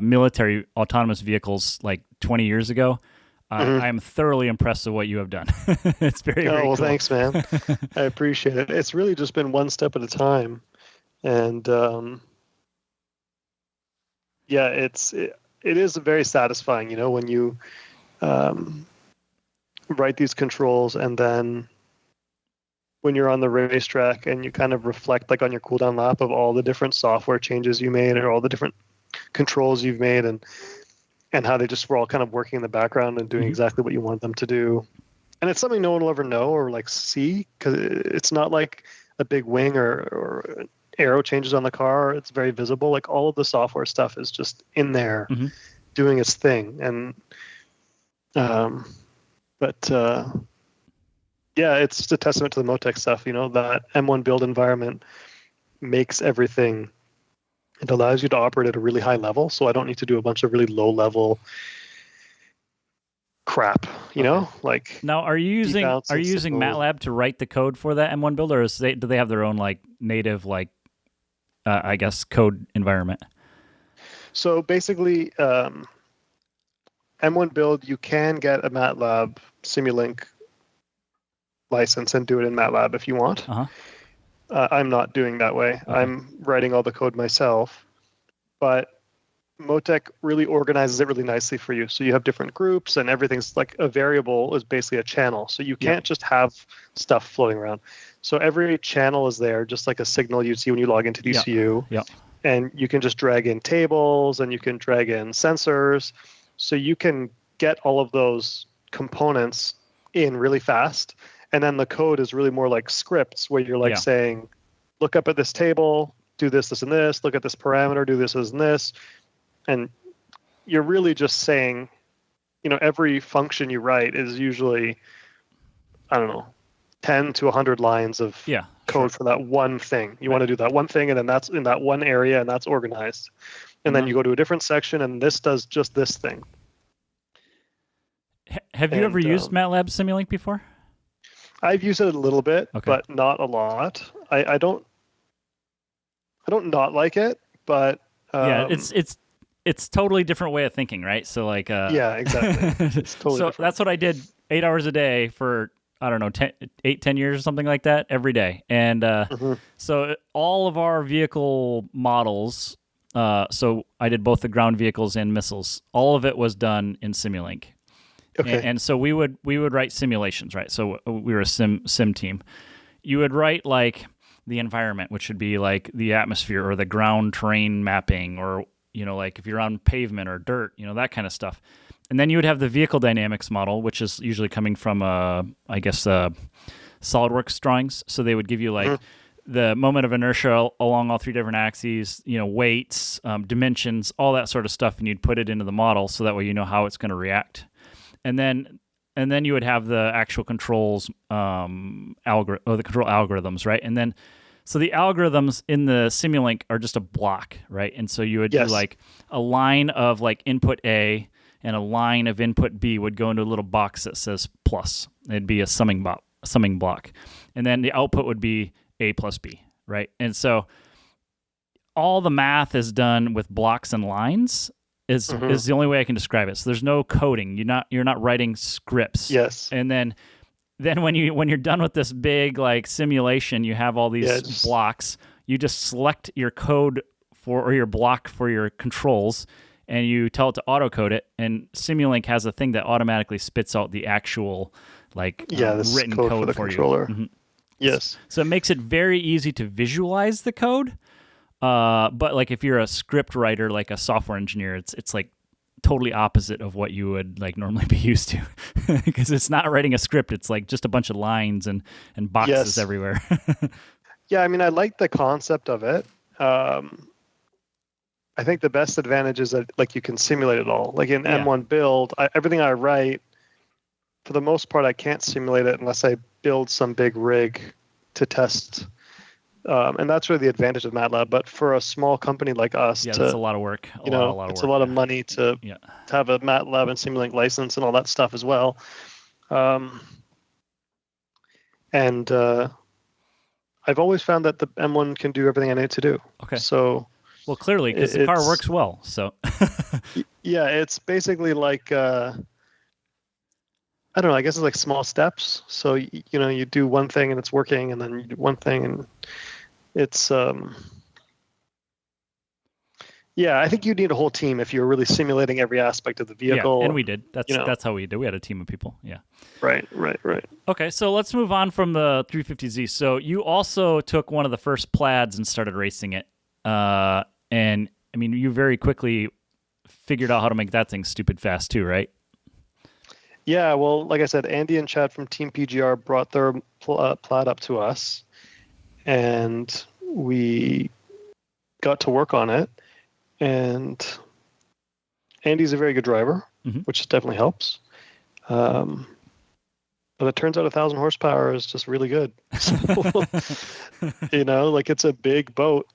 military autonomous vehicles like 20 years ago, I am thoroughly impressed with what you have done. It's very, very cool. Thanks, man. I appreciate it. It's really just been one step at a time. And it is very satisfying, when you write these controls, and then when you're on the racetrack and you kind of reflect like on your cooldown lap of all the different software changes you made or all the different controls you've made, and how they just were all kind of working in the background and doing exactly what you want them to do. And it's something no one will ever know or like see, because it's not like a big wing or arrow changes on the car. It's very visible. Like all of the software stuff is just in there doing its thing. And it's just a testament to the Motec stuff, that M1 build environment makes everything. It allows you to operate at a really high level, so I don't need to do a bunch of really low level crap, like now are you using signals. MATLAB to write the code for that M1 build, or do they have their own like native like I guess code environment? So basically, M1 build, you can get a MATLAB Simulink license and do it in MATLAB if you want. I'm not doing that way. Okay. I'm writing all the code myself, but Motec really organizes it really nicely for you. So you have different groups, and everything's like a variable is basically a channel. So you can't just have stuff floating around. So every channel is there, just like a signal you see when you log into DCU. Yeah. And you can just drag in tables, and you can drag in sensors. So you can get all of those components in really fast. And then the code is really more like scripts where you're like saying, look up at this table, do this, this, and this, look at this parameter, do this, this, and this. And you're really just saying, every function you write is usually, 10 to 100 lines of code for that one thing. You want to do that one thing, and then that's in that one area, and that's organized. And then you go to a different section, and this does just this thing. Have you ever used MATLAB Simulink before? I've used it a little bit, but not a lot. I don't not like it, but it's totally different way of thinking, right? So like yeah, exactly. It's totally different. That's what I did 8 hours a day for I don't know 10 years or something like that every day. And so all of our vehicle models, so I did both the ground vehicles and missiles. All of it was done in Simulink. Okay. And so we would write simulations, right? So we were a sim team. You would write like the environment, which would be like the atmosphere or the ground terrain mapping, or like if you're on pavement or dirt, that kind of stuff. And then you would have the vehicle dynamics model, which is usually coming from SolidWorks drawings. So they would give you like the moment of inertia along all three different axes, weights, dimensions, all that sort of stuff, and you'd put it into the model so that way you know how it's going to react. And then you would have the actual controls the control algorithms, right? And then so the algorithms in the Simulink are just a block, right? And so you would do like a line of like input A and a line of input B would go into a little box that says plus. It'd be a summing block. And then the output would be A plus B, right? And so all the math is done with blocks and lines. Is the only way I can describe it. So there's no coding. You're not writing scripts. Yes. And then when you're done with this big like simulation, you have all these blocks. You just select your code or your block for your controls, and you tell it to autocode it. And Simulink has a thing that automatically spits out the actual written code for the controller. You. Yes. So it makes it very easy to visualize the code. But like if you're a script writer, like a software engineer, it's like totally opposite of what you would like normally be used to, because it's not writing a script. It's like just a bunch of lines and boxes everywhere. Yeah, I mean, I like the concept of it. I think the best advantage is that like you can simulate it all. Like in M1 build, everything I write, for the most part, I can't simulate it unless I build some big rig to test. And that's really the advantage of MATLAB. But for a small company like us, that's a lot of work. It's a lot of money to have a MATLAB and Simulink license and all that stuff as well. And I've always found that the M1 can do everything I need it to do. Okay. So, well, clearly, because the car works well. So, yeah, it's basically like I don't know. I guess it's like small steps. So you do one thing and it's working, and then you do one thing and it's yeah. I think you need a whole team if you're really simulating every aspect of the vehicle. Yeah, and we did. That's how we did. We had a team of people. Yeah. Right. Okay, so let's move on from the 350Z. So you also took one of the first plaids and started racing it, and I mean, you very quickly figured out how to make that thing stupid fast too, right? Yeah, well, like I said, Andy and Chad from Team PGR brought their plaid up to us, and we got to work on it. And Andy's a very good driver, which definitely helps. But it turns out 1,000 horsepower is just really good. So, like it's a big boat.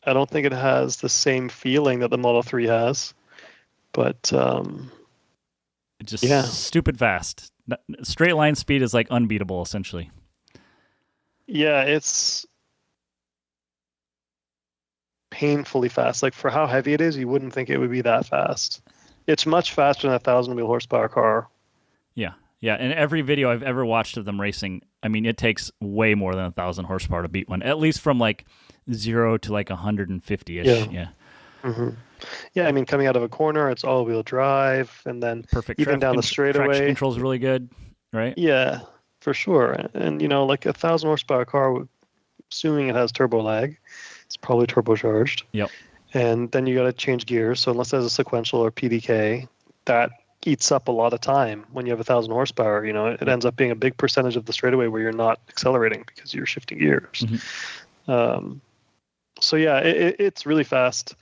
I don't think it has the same feeling that the Model 3 has, but just stupid fast. Straight line speed is like unbeatable, essentially. Yeah, it's painfully fast. Like for how heavy it is, you wouldn't think it would be that fast. It's much faster than a 1,000 wheel horsepower car. Yeah. And every video I've ever watched of them racing, I mean, it takes way more than 1,000 horsepower to beat one. At least from like 0 to like 150-ish. Yeah. Mm-hmm. Yeah, I mean, coming out of a corner, it's all-wheel drive, and then perfect even down the straightaway. Traction control is really good, right? Yeah, for sure. And like a 1,000 horsepower car, assuming it has turbo lag, it's probably turbocharged. Yep. And then you got to change gears. So unless there's a sequential or PDK, that eats up a lot of time when you have 1,000 horsepower. It ends up being a big percentage of the straightaway where you're not accelerating because you're shifting gears. Mm-hmm. So yeah, it's really fast.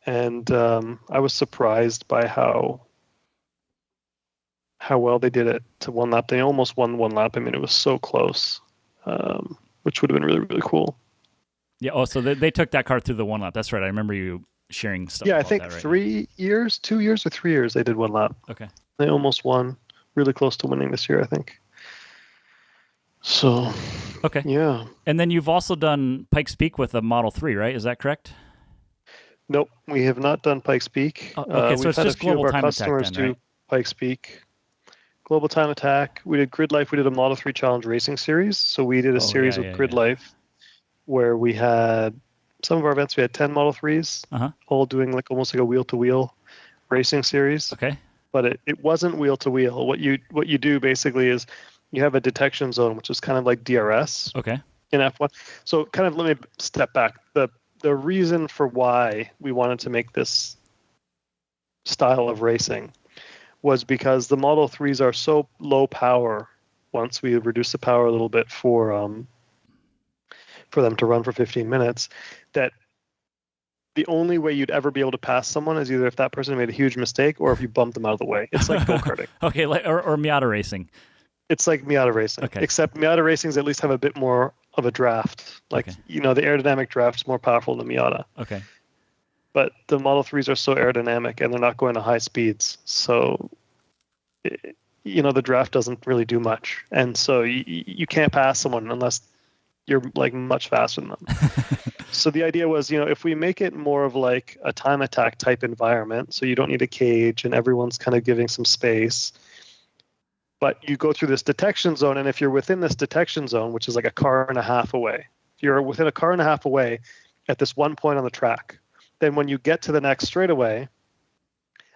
And I was surprised by how well they did it to one lap. They almost won one lap. I mean, it was so close, which would have been really, really cool. Yeah. Oh, so they took that car through the one lap. That's right. I remember you sharing stuff. Yeah, about I think that, right? 3 years, 2 years or 3 years, they did one lap. Okay. They almost won. Really close to winning this year, I think. So. Okay. Yeah. And then you've also done Pikes Peak with a Model 3, right? Is that correct? Nope, we have not done Pikes Peak. Okay, so it's just Global Time Attack then, right? Pikes Peak. Global Time Attack. We did Grid Life. We did a Model 3 Challenge Racing Series. So we did a series with Grid Life where we had some of our events. We had 10 Model 3s, all doing almost like a wheel-to-wheel racing series. Okay. But it wasn't wheel-to-wheel. What you do basically is you have a detection zone, which is kind of like DRS. Okay. In F1. So kind of let me step back. The reason for why we wanted to make this style of racing was because the Model 3s are so low power once we reduce the power a little bit for them to run for 15 minutes that the only way you'd ever be able to pass someone is either if that person made a huge mistake or if you bumped them out of the way. It's like go-karting. Okay, or Miata racing. It's like Miata racing, except Miata racings at least have a bit more of a draft. The aerodynamic draft is more powerful than the Miata. Okay. But the Model 3s are so aerodynamic and they're not going to high speeds. So, the draft doesn't really do much. And so you can't pass someone unless you're much faster than them. So the idea was, if we make it more of like a time attack type environment, so you don't need a cage and everyone's kind of giving some space, but you go through this detection zone, and if you're within this detection zone, which is like a car and a half away, if you're within a car and a half away at this one point on the track, then when you get to the next straightaway,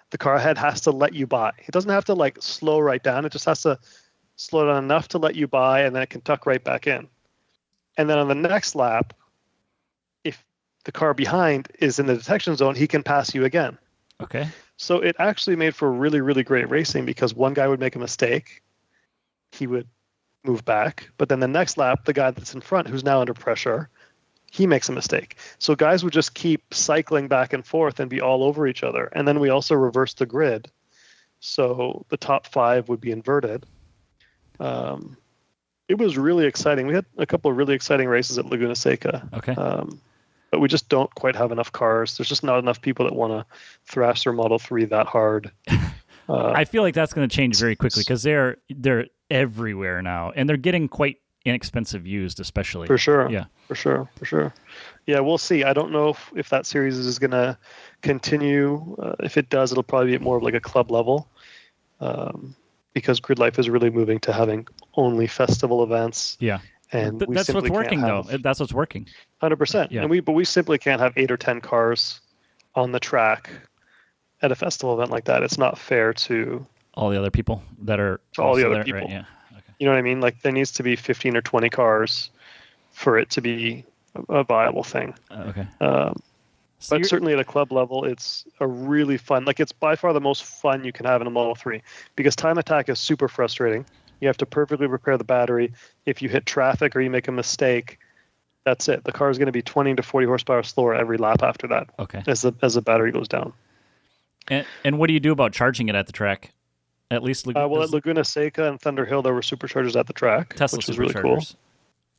the car ahead has to let you by. It doesn't have to slow right down. It just has to slow down enough to let you by, and then it can tuck right back in. And then on the next lap, if the car behind is in the detection zone, he can pass you again. Okay. So it actually made for really, really great racing because one guy would make a mistake, he would move back, but then the next lap, the guy that's in front, who's now under pressure, he makes a mistake. So guys would just keep cycling back and forth and be all over each other. And then we also reversed the grid. So the top 5 would be inverted. It was really exciting. We had a couple of really exciting races at Laguna Seca. Okay. But we just don't quite have enough cars. There's just not enough people that want to thrash their Model 3 that hard. I feel like that's going to change very quickly because they're everywhere now, and they're getting quite inexpensive used, especially. For sure. Yeah. For sure. Yeah, we'll see. I don't know if that series is going to continue. If it does, it'll probably be more of like a club level, because Grid Life is really moving to having only festival events. Yeah. And that's what's working, though. That's what's working. 100%. Yeah. But we simply can't have 8 or 10 cars on the track at a festival event like that. It's not fair to all the other people that are all the other there, people. Right? Yeah. Okay. You know what I mean? There needs to be 15 or 20 cars for it to be a viable thing. Okay. But certainly at a club level, it's a really fun. It's by far the most fun you can have in a Model 3 because time attack is super frustrating. You have to perfectly repair the battery. If you hit traffic or you make a mistake, that's it. The car is going to be 20 to 40 horsepower slower every lap after that. Okay. As the battery goes down. And what do you do about charging it at the track? At least Well, at Laguna Seca and Thunder Hill, there were superchargers at the track, Tesla which was really cool. superchargers.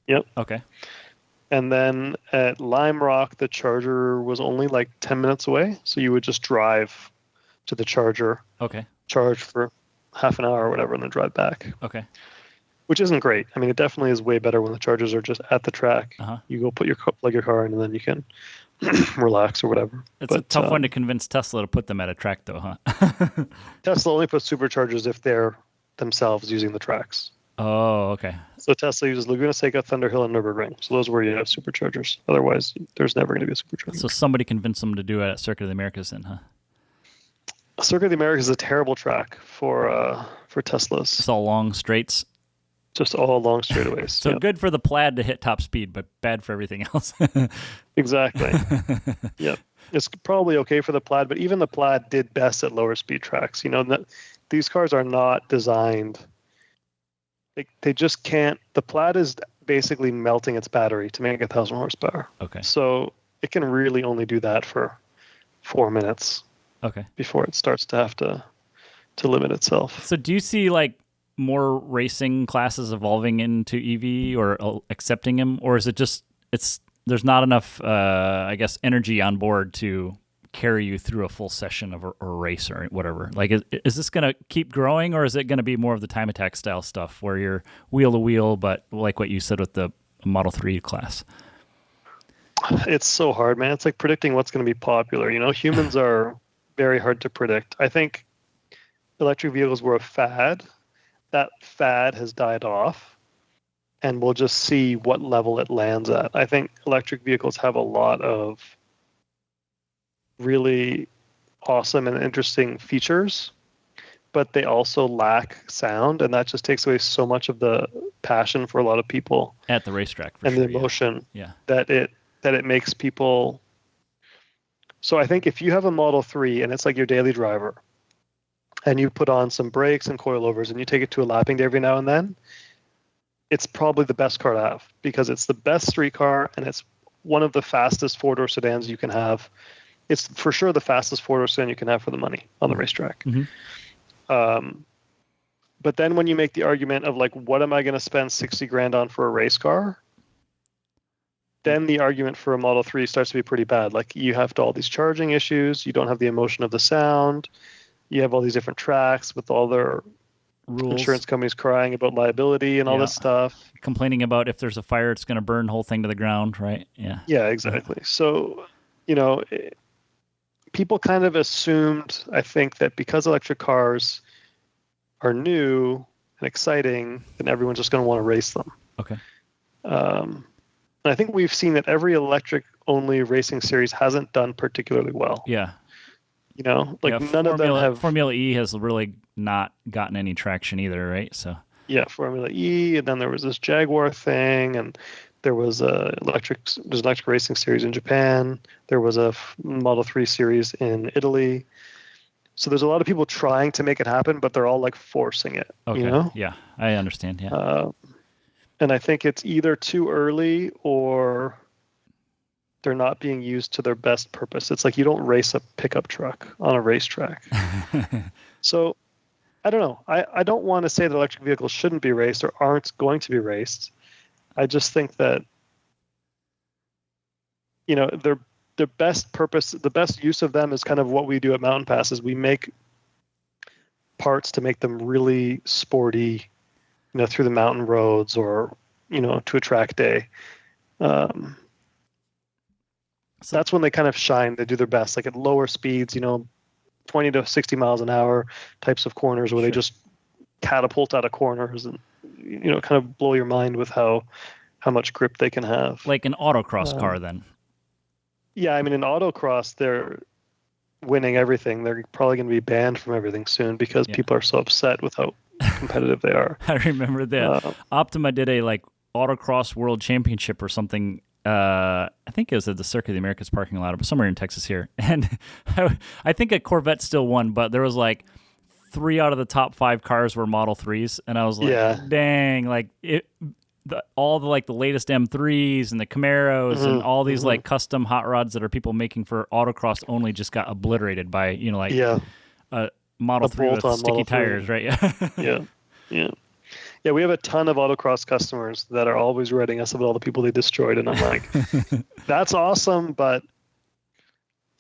Yep. Okay. And then at Lime Rock, the charger was only like 10 minutes away. So you would just drive to the charger, charge for half an hour or whatever, and then drive back. Okay. Which isn't great. I mean, it definitely is way better when the chargers are just at the track. You go plug your car in, and then you can relax or whatever. It's a tough one to convince Tesla to put them at a track, though, huh? Tesla only puts superchargers if they're themselves using the tracks. Oh, okay. So Tesla uses Laguna Seca, Thunder Hill, and Nürburgring. So those are where you have superchargers. Otherwise, there's never going to be a supercharger. So somebody convinced them to do it at Circuit of the Americas then, huh? Circuit of the Americas is a terrible track for Teslas. It's all long straights. Just all long straightaways. So good for the Plaid to hit top speed, but bad for everything else. Exactly. Yep. It's probably okay for the Plaid, but even the Plaid did best at lower speed tracks. These cars are not designed. They just can't. The Plaid is basically melting its battery to make 1,000 horsepower. Okay. So it can really only do that for 4 minutes. Okay. Before it starts to have to limit itself. So do you see more racing classes evolving into EV or accepting them, or is it just there's not enough energy on board to carry you through a full session of a race or whatever? Is this going to keep growing, or is it going to be more of the time attack style stuff where you're wheel to wheel, but like what you said with the Model 3 class? It's so hard, man. It's like predicting what's going to be popular. Humans are very hard to predict. I think electric vehicles were a fad. That fad has died off, and we'll just see what level it lands at. I think electric vehicles have a lot of really awesome and interesting features, but they also lack sound, and that just takes away so much of the passion for a lot of people at the racetrack and the emotion that it makes people. So I think if you have a Model 3 and it's like your daily driver, and you put on some brakes and coilovers and you take it to a lapping day every now and then, it's probably the best car to have because it's the best street car and it's one of the fastest four-door sedans you can have. It's for sure the fastest four-door sedan you can have for the money on the racetrack. Mm-hmm. But then when you make the argument of what am I going to spend $60,000 on for a race car? Then the argument for a Model 3 starts to be pretty bad. You have all these charging issues. You don't have the emotion of the sound. You have all these different tracks with all their rules. Insurance companies crying about liability and all this stuff. Complaining about if there's a fire, it's going to burn the whole thing to the ground, right? Yeah. Yeah, exactly. So, people kind of assumed, I think, that because electric cars are new and exciting, then everyone's just going to want to race them. Okay. And I think we've seen that every electric-only racing series hasn't done particularly well. Yeah. None of them have. Formula E has really not gotten any traction either, right? So. Yeah, Formula E, and then there was this Jaguar thing, and there was there's an electric racing series in Japan. There was a Model 3 series in Italy. So there's a lot of people trying to make it happen, but they're all forcing it. Okay. Yeah, I understand. Yeah. And I think it's either too early or they're not being used to their best purpose. It's you don't race a pickup truck on a racetrack. So I don't know. I don't want to say that electric vehicles shouldn't be raced or aren't going to be raced. I just think that, their best purpose, the best use of them is kind of what we do at Mountain Pass is we make parts to make them really sporty, through the mountain roads or, to a track day. So that's when they kind of shine. They do their best, at lower speeds, 20 to 60 miles an hour types of corners where they just catapult out of corners and, kind of blow your mind with how much grip they can have. Like an autocross car then. Yeah, I mean, in autocross, they're winning everything. They're probably going to be banned from everything soon because people are so upset with how competitive they are. I remember that Optima did a autocross world championship or something. I think it was at the Circuit of the Americas parking lot, but somewhere in Texas here. And I think a Corvette still won, but there was 3 out of the top 5 cars were Model 3s, and I was dang, all the the latest M3s and the Camaros and all these custom hot rods that are people making for autocross only just got obliterated by Model 3 with bolt-on sticky Model 3. tires, right? Yeah. Yeah. We have a ton of autocross customers that are always writing us about all the people they destroyed, and I'm like, that's awesome, but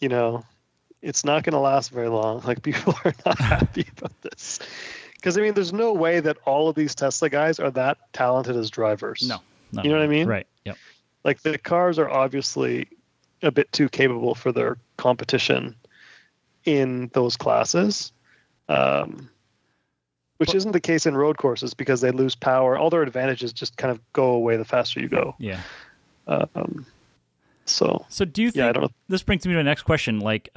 it's not going to last very long. Like, people are not happy about this. Because, I mean, there's no way that all of these Tesla guys are that talented as drivers. No. You know what I mean? Right. Yep. Like, the cars are obviously a bit too capable for their competition in those classes, which isn't the case in road courses because they lose power. All their advantages just kind of go away the faster you go. Yeah. So do you think, I don't know. This brings me to the next question, like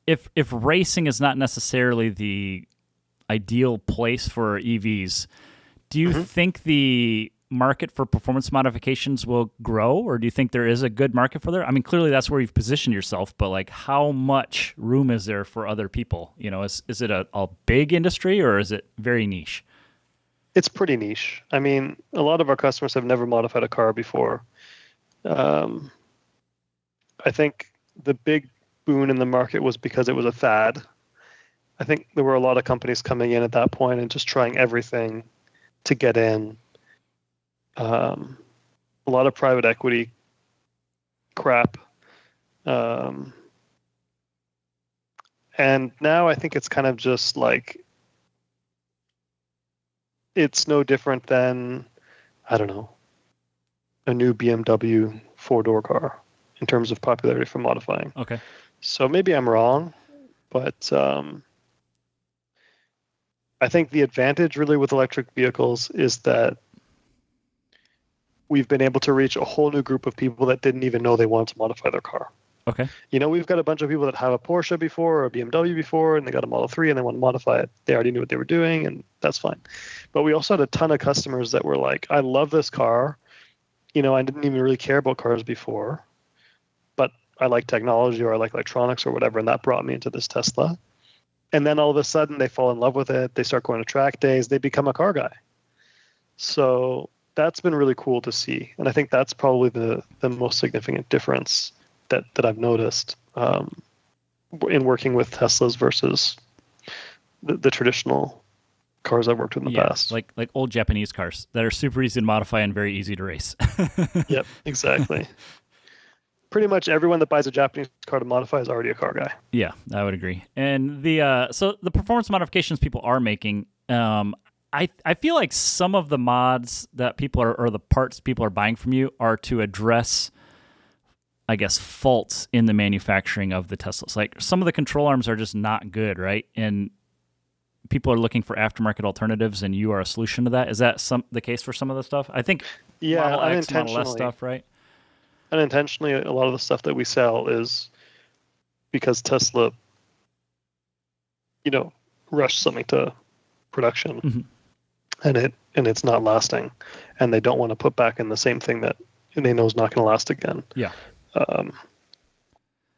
if racing is not necessarily the ideal place for EVs, do you think the market for performance modifications will grow, or do you think there is a good market for there? I mean, clearly that's where you've positioned yourself, but like, how much room is there for other people? Is it a big industry, or is it very niche? It's pretty niche. I mean, a lot of our customers have never modified a car before. I think the big boon in the market was because it was a fad. I think there were a lot of companies coming in at that point and just trying everything to get in. A lot of private equity crap. And now I think it's kind of just like, it's no different than, I don't know, a new BMW 4-door car in terms of popularity for modifying. Okay. So maybe I'm wrong, but I think the advantage really with electric vehicles is that we've been able to reach a whole new group of people that didn't even know they wanted to modify their car. Okay. We've got a bunch of people that have a Porsche before or a BMW before, and they got a Model 3 and they want to modify it. They already knew what they were doing, and that's fine. But we also had a ton of customers that were like, I love this car. I didn't even really care about cars before, but I like technology or I like electronics or whatever, and that brought me into this Tesla. And then all of a sudden they fall in love with it. They start going to track days. They become a car guy. So that's been really cool to see. And I think that's probably the most significant difference that I've noticed in working with Teslas versus the traditional cars I've worked with in the past. Like old Japanese cars that are super easy to modify and very easy to race. Yep, exactly. Pretty much everyone that buys a Japanese car to modify is already a car guy. Yeah, I would agree. And so the performance modifications people are making, I feel like some of the mods that people are, or the parts people are buying from you, are to address, I guess, faults in the manufacturing of the Teslas. Like, some of the control arms are just not good, right? And people are looking for aftermarket alternatives, and you are a solution to that. Is that the case for some of the stuff? I think Model X, Model S stuff, right? Unintentionally, a lot of the stuff that we sell is because Tesla, rushed something to production, and it's not lasting, and they don't want to put back in the same thing that they know is not going to last again. Yeah.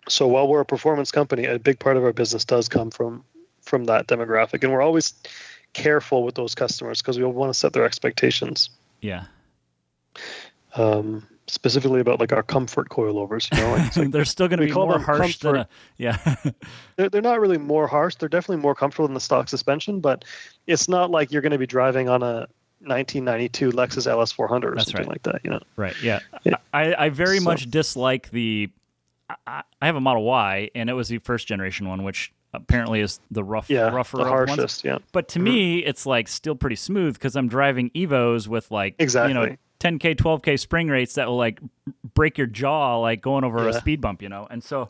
So while we're a performance company, a big part of our business does come from that demographic, and we're always careful with those customers because we want to set their expectations. Yeah. Specifically about like our comfort coilovers, like they're still going to be more harsh than they're not really more harsh. They're definitely more comfortable than the stock suspension, but it's not like you're going to be driving on a 1992 Lexus LS400 or something like that, Right. Yeah. I very much dislike I have a Model Y, and it was the first generation one, which apparently is the rougher, the harshest. Ones. But to me, it's like still pretty smooth because I'm driving Evos with like 10K, 12K spring rates that will like break your jaw, like going over a speed bump, And so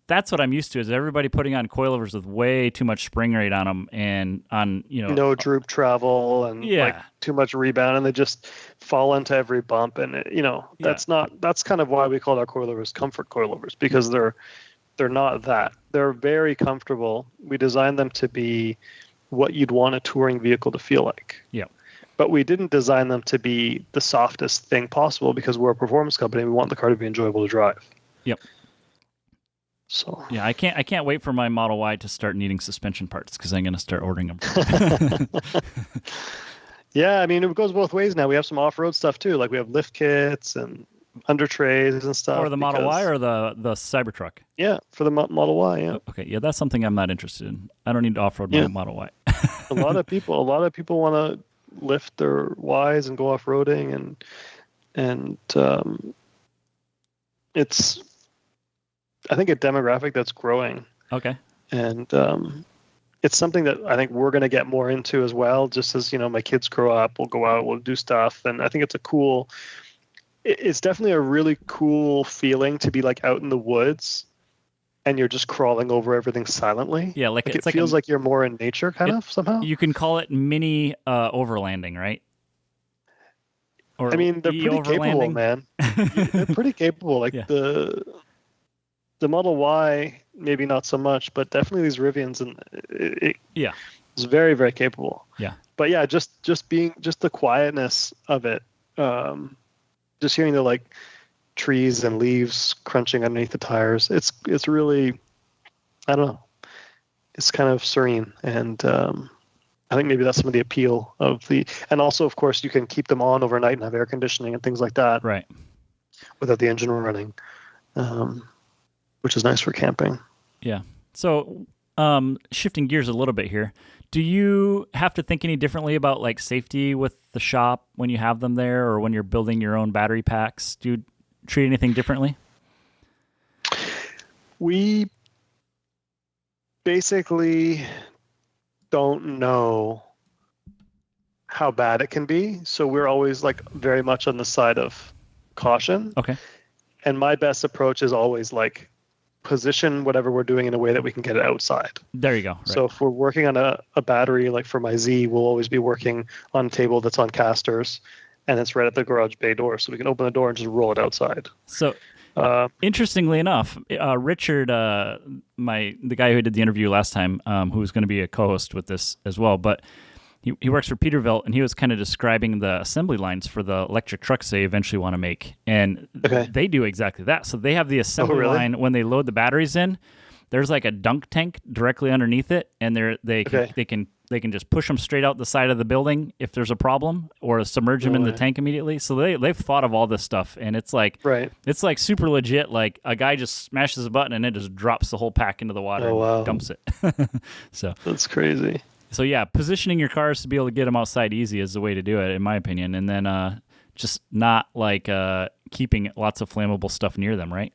that's what I'm used to, is everybody putting on coilovers with way too much spring rate on them, and on, no droop travel and like too much rebound, and they just fall into every bump. And that's kind of why we call our coilovers comfort coilovers, because they're not that. They're very comfortable. We designed them to be what you'd want a touring vehicle to feel like. Yeah. But we didn't design them to be the softest thing possible, because we're a performance company. We want the car to be enjoyable to drive. Yep. So yeah, I can't wait for my Model Y to start needing suspension parts, because I'm going to start ordering them. Yeah, I mean, it goes both ways now. We have some off-road stuff too. Like, we have lift kits and under trays and stuff. For the Model Y or the Cybertruck? Yeah, for the Model Y. Yeah. Okay, yeah, that's something I'm not interested in. I don't need to off-road my Model Y. a lot of people want to lift their Ys and go off-roading, and it's, I think, a demographic that's growing. Okay. And it's something that I think we're going to get more into as well. Just as, my kids grow up, we'll go out, we'll do stuff, and I think it's definitely a really cool feeling to be like out in the woods and you're just crawling over everything silently. Yeah, like it feels like you're more in nature kind of somehow. You can call it mini overlanding, right? Or I mean, they're pretty capable, man. They're pretty capable. Like the Model Y, maybe not so much, but definitely these Rivians, and it's very, very capable. Yeah. But yeah, just the quietness of it. Just hearing the like trees and leaves crunching underneath the tires. It's really, I don't know. It's kind of serene, and I think maybe that's some of the appeal of and also, of course, you can keep them on overnight and have air conditioning and things like that. Right. Without the engine running, which is nice for camping. Yeah. So, shifting gears a little bit here. Do you have to think any differently about like safety with the shop when you have them there, or when you're building your own battery packs? Do you treat anything differently? We basically don't know how bad it can be, so we're always like very much on the side of caution. Okay. And my best approach is always like position whatever we're doing in a way that we can get it outside. There you go. Right. So if we're working on a battery, like for my Z, we'll always be working on a table that's on casters, and it's right at the garage bay door, so we can open the door and just roll it outside. So interestingly enough, Richard, the guy who did the interview last time, who was going to be a co-host with this as well, but he works for Peterbilt, and he was kind of describing the assembly lines for the electric trucks they eventually want to make. And they do exactly that. So they have the assembly line when they load the batteries in. There's like a dunk tank directly underneath it, and they can just push them straight out the side of the building if there's a problem, or submerge them in the tank immediately. So they've thought of all this stuff, and it's like it's like super legit. Like a guy just smashes a button and it just drops the whole pack into the water and dumps it. So that's crazy. So yeah, positioning your cars to be able to get them outside easy is the way to do it, in my opinion. And then just not like keeping lots of flammable stuff near them, right?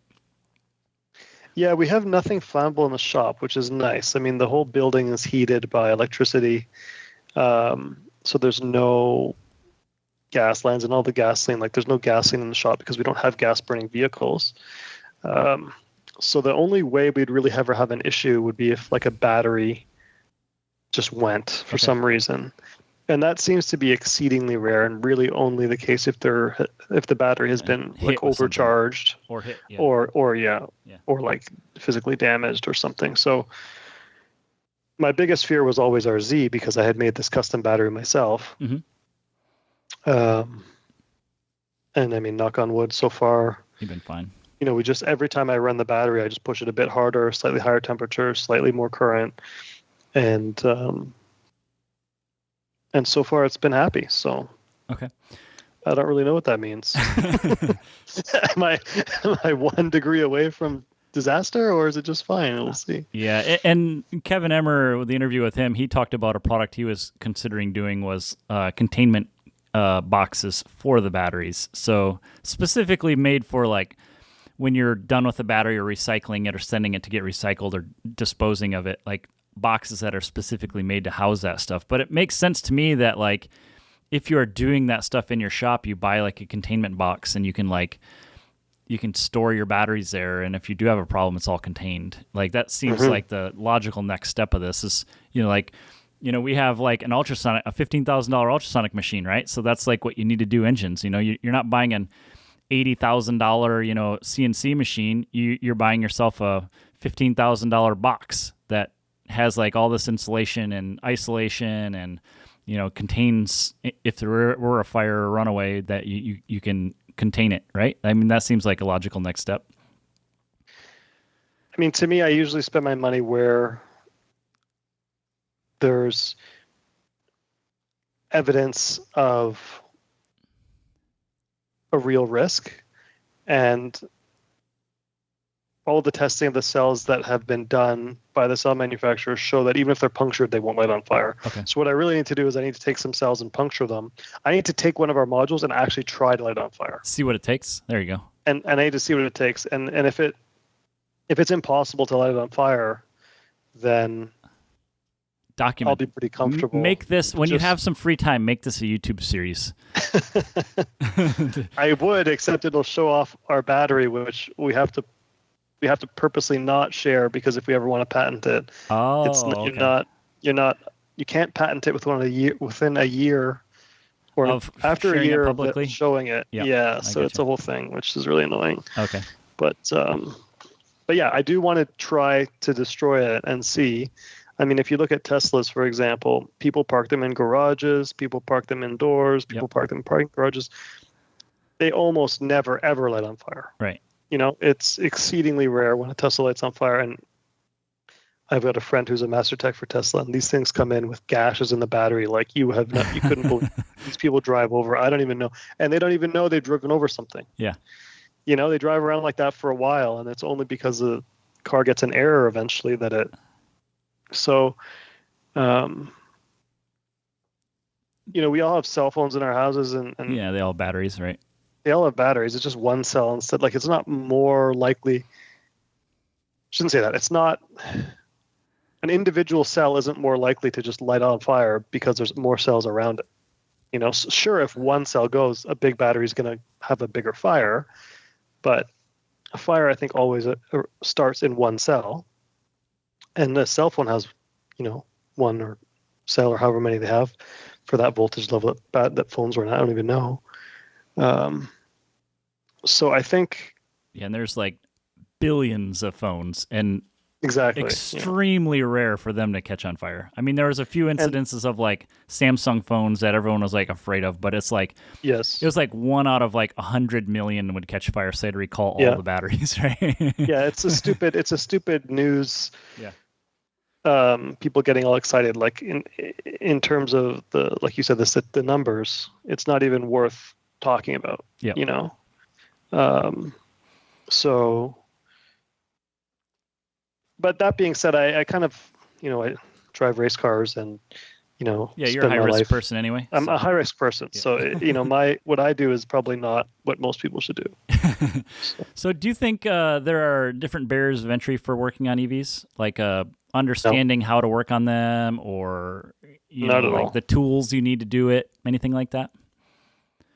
Yeah, we have nothing flammable in the shop, which is nice. I mean, the whole building is heated by electricity, so there's no gas lines, and all the gasoline, like there's no gasoline in the shop because we don't have gas burning vehicles. So the only way we'd really ever have an issue would be if like a battery just went for some reason, and that seems to be exceedingly rare, and really only the case if the battery has been like overcharged or hit, or like physically damaged or something. So my biggest fear was always our Z, because I had made this custom battery myself. Mm-hmm. And I mean, knock on wood, so far you've been fine. We just, every time I run the battery, I just push it a bit harder, slightly higher temperature, slightly more current. And so far it's been happy. So okay, I don't really know what that means. am I 1 degree away from disaster, or is it just fine? We'll see. Yeah, and Kevin Emmer, with the interview with him, he talked about a product he was considering doing was containment boxes for the batteries. So specifically made for like when you're done with the battery or recycling it or sending it to get recycled or disposing of it, like boxes that are specifically made to house that stuff. But it makes sense to me that like if you are doing that stuff in your shop, you buy like a containment box, and you can store your batteries there, and if you do have a problem, it's all contained. Like that seems like the logical next step of this is, we have like an ultrasonic, a $15,000 ultrasonic machine, right? So that's like what you need to do engines. You're not buying an $80,000 CNC machine. You're buying yourself a $15,000 box that has like all this insulation and isolation, and contains, if there were a fire or runaway, that you can contain it, right? I mean, that seems like a logical next step. I mean, to me, I usually spend my money where there's evidence of a real risk, And all the testing of the cells that have been done by the cell manufacturers show that even if they're punctured, they won't light on fire. Okay. So what I really need to do is I need to take some cells and puncture them. I need to take one of our modules and actually try to light on fire. See what it takes. There you go. And I need to see what it takes. And if it's impossible to light it on fire, then Document. I'll be pretty comfortable. Make this when you have some free time. Make this a YouTube series. I would, except it'll show off our battery, which we have to purposely not share, because if we ever want to patent it, okay. you can't patent it within a year or of after a year of publicly showing it. Yep. Yeah, so it's a whole thing, which is really annoying. Okay. But yeah, I do want to try to destroy it and see. I mean, if you look at Teslas, for example, people park them in garages, people park them indoors, people park them in parking garages. They almost never, ever light on fire. Right. It's exceedingly rare when a Tesla lights on fire. And I've got a friend who's a master tech for Tesla, and these things come in with gashes in the battery like you couldn't believe. These people drive over. I don't even know. And they don't even know they've driven over something. Yeah. They drive around like that for a while, and it's only because the car gets an error eventually that it. So, we all have cell phones in our houses, and yeah, they all have batteries, right? They all have batteries. It's just one cell instead. Like, it's not more likely. Shouldn't say that. It's not. An individual cell isn't more likely to just light on fire because there's more cells around it. Sure, if one cell goes, a big battery is going to have a bigger fire, but a fire, I think, always starts in one cell. And the cell phone has, one or cell or however many they have for that voltage level that phones run. I don't even know. So I think. Yeah, and there's like billions of phones, and exactly extremely rare for them to catch on fire. I mean, there was a few incidences of like Samsung phones that everyone was like afraid of, but it's like yes, it was like 1 out of like 100 million would catch fire. So I had to recall all the batteries, right? Yeah, it's a stupid news. Yeah. People getting all excited, like in terms of like you said, the numbers. It's not even worth talking about. Yeah. So, but that being said, I kind of, I drive race cars and, yeah, you're a high risk person anyway. I'm a high risk person. Yeah. So, what I do is probably not what most people should do. So do you think there are different barriers of entry for working on EVs? Like understanding how to work on them, or not at like all. the tools you need to do it, anything like that?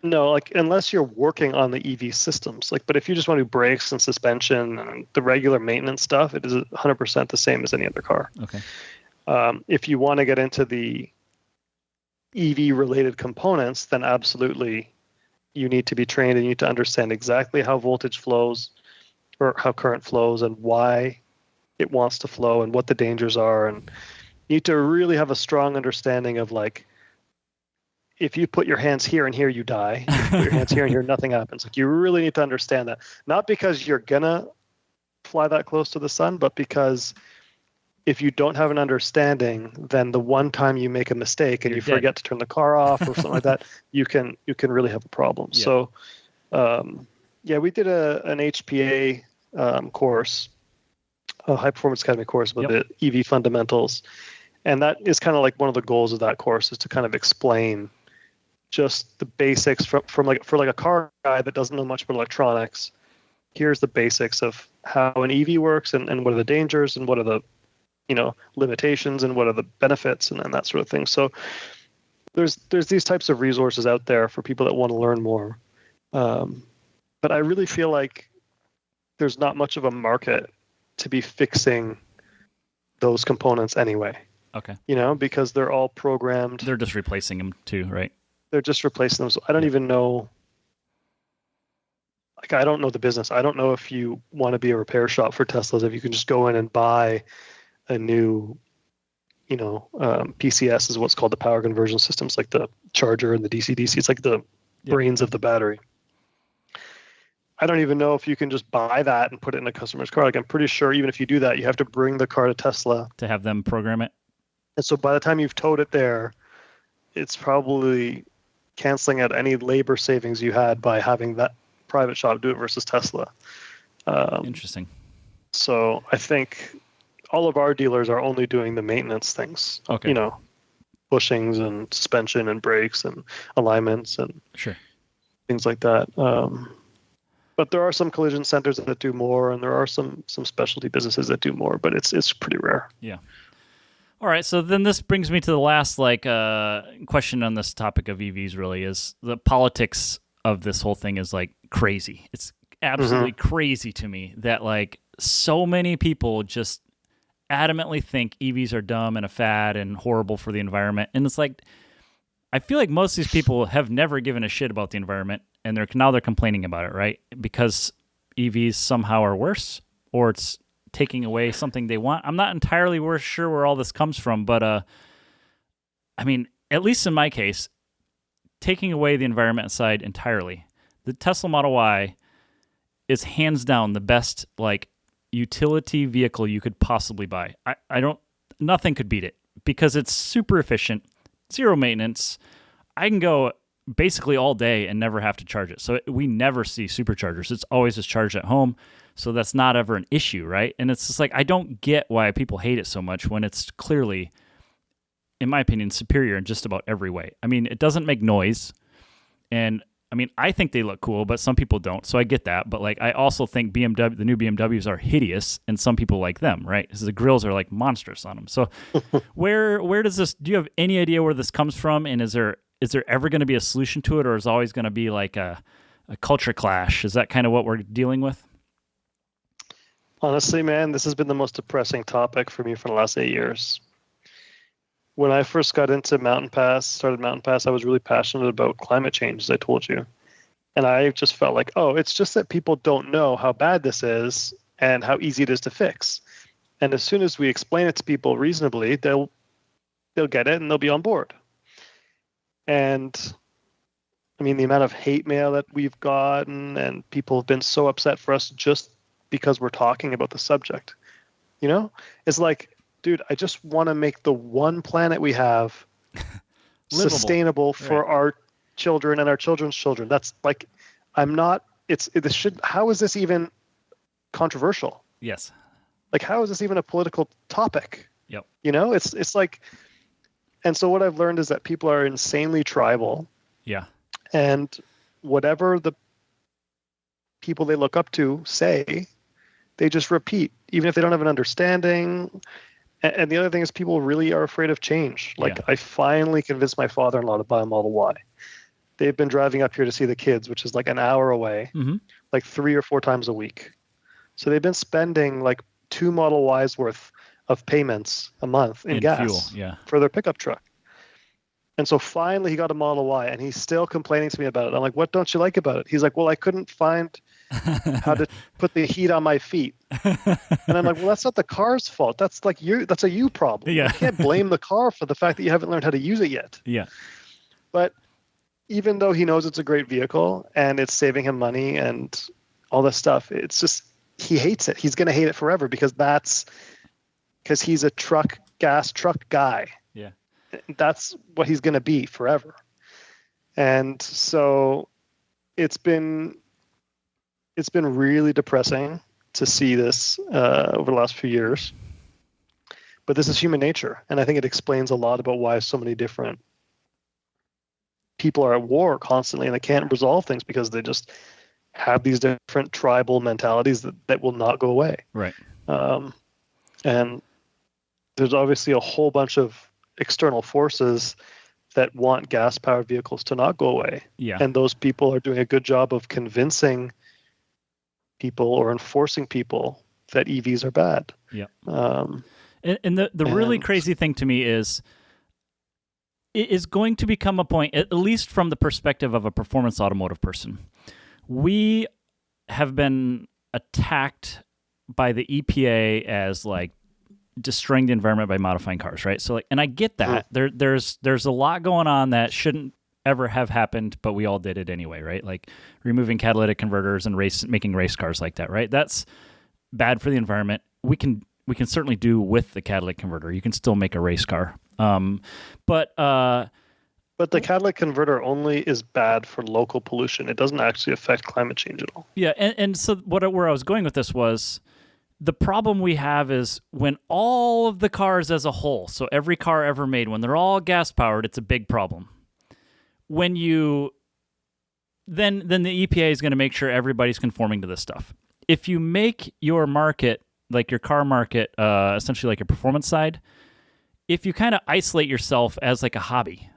No, like unless you're working on the EV systems, but if you just want to do brakes and suspension and the regular maintenance stuff, it is 100% the same as any other car. Okay. If you want to get into the EV related components, then absolutely you need to be trained and you need to understand exactly how voltage flows or how current flows and why it wants to flow and what the dangers are. And you need to really have a strong understanding of like, if you put your hands here and here, you die. If you put your hands here and here, nothing happens. Like, you really need to understand that. Not because you're gonna fly that close to the sun, but because if you don't have an understanding, then the one time you make a mistake and you forget to turn the car off or something like that, you can really have a problem. Yeah. So, we did an HPA course, a High Performance Academy course about the EV fundamentals, and that is kind of like one of the goals of that course is to kind of explain just the basics for a car guy that doesn't know much about electronics. Here's the basics of how an EV works and what are the dangers and what are the limitations and what are the benefits and that sort of thing. So there's these types of resources out there for people that want to learn more. But I really feel like there's not much of a market to be fixing those components anyway. Okay. Because they're all programmed. They're just replacing them too, right? They're just replacing them. So I don't even know. Like, I don't know the business. I don't know if you want to be a repair shop for Teslas, if you can just go in and buy a new, PCS is what's called the power conversion systems, like the charger and the DC-DC. It's like the brains of the battery. I don't even know if you can just buy that and put it in a customer's car. Like, I'm pretty sure even if you do that, you have to bring the car to Tesla to have them program it. And so by the time you've towed it there, it's probably canceling out any labor savings you had by having that private shop do it versus Tesla. Interesting. So I think all of our dealers are only doing the maintenance things. Okay. You know, bushings and suspension and brakes and alignments and Sure. things like that. But there are some collision centers that do more, and there are some specialty businesses that do more, but it's pretty rare. Yeah. All right, so then this brings me to the last question on this topic of EVs. Really, is the politics of this whole thing is like crazy. It's absolutely crazy to me that like so many people just adamantly think EVs are dumb and a fad and horrible for the environment, and it's like I feel like most of these people have never given a shit about the environment, and they're complaining about it, right? Because EVs somehow are worse, or it's taking away something they want. I'm not entirely sure where all this comes from, but I mean, at least in my case, taking away the environment side entirely, the Tesla Model Y is hands down the best like utility vehicle you could possibly buy. Nothing could beat it because it's super efficient, zero maintenance. I can go basically all day and never have to charge it. So we never see superchargers. It's always just charged at home. So that's not ever an issue, right? And it's just like, I don't get why people hate it so much when it's clearly, in my opinion, superior in just about every way. I mean, it doesn't make noise. And I mean, I think they look cool, but some people don't. So I get that. But like, I also think the new BMWs are hideous and some people like them, right? Because the grills are like monstrous on them. So where does this, do you have any idea where this comes from? And is there ever going to be a solution to it, or is it always going to be like a culture clash? Is that kind of what we're dealing with? Honestly, man, this has been the most depressing topic for me for the last 8 years. When I first got into started Mountain Pass, I was really passionate about climate change, as I told you. And I just felt like, oh, it's just that people don't know how bad this is and how easy it is to fix. And as soon as we explain it to people reasonably, they'll get it and they'll be on board. And I mean, the amount of hate mail that we've gotten, and people have been so upset for us just because we're talking about the subject, you know, it's like, dude, I just want to make the one planet we have sustainable for our children and our children's children. That's like, how is this even controversial? Yes. Like, how is this even a political topic? Yep. You know, it's like, and so what I've learned is that people are insanely tribal. Yeah. And whatever the people they look up to say, they just repeat, even if they don't have an understanding. And the other thing is, people really are afraid of change. Like, I finally convinced my father-in-law to buy a Model Y. They've been driving up here to see the kids, which is like an hour away, like 3 or 4 times a week. So they've been spending like 2 Model Ys worth of payments a month in gas fuel, for their pickup truck. And so finally he got a Model Y, and he's still complaining to me about it. I'm like, what don't you like about it? He's like, well, I couldn't find how to put the heat on my feet. And I'm like, well, that's not the car's fault. That's like that's a you problem. Yeah. You can't blame the car for the fact that you haven't learned how to use it yet. Yeah. But even though he knows it's a great vehicle and it's saving him money and all this stuff, it's just, he hates it. He's going to hate it forever because he's a gas truck guy. Yeah. That's what he's going to be forever. And so it's been really depressing to see this over the last few years. But this is human nature. And I think it explains a lot about why so many different people are at war constantly and they can't resolve things because they just have these different tribal mentalities that will not go away. Right. And there's obviously a whole bunch of external forces that want gas-powered vehicles to not go away. Yeah. And those people are doing a good job of convincing people or enforcing people that EVs are bad. Yeah. And the really crazy thing to me is it is going to become a point, at least from the perspective of a performance automotive person. We have been attacked by the EPA as like destroying the environment by modifying cars, right? So like, and I get that. There's a lot going on that shouldn't ever have happened, but we all did it anyway, right? Like removing catalytic converters and making race cars like that, right? That's bad for the environment. We can certainly do with the catalytic converter. You can still make a race car. But But the catalytic converter only is bad for local pollution. It doesn't actually affect climate change at all. Yeah, and so where I was going with this was the problem we have is when all of the cars as a whole, so every car ever made, when they're all gas powered, it's a big problem. When you then the EPA is going to make sure everybody's conforming to this stuff. If you make your market, like your car market, essentially like your performance side, if you kind of isolate yourself as like a hobby,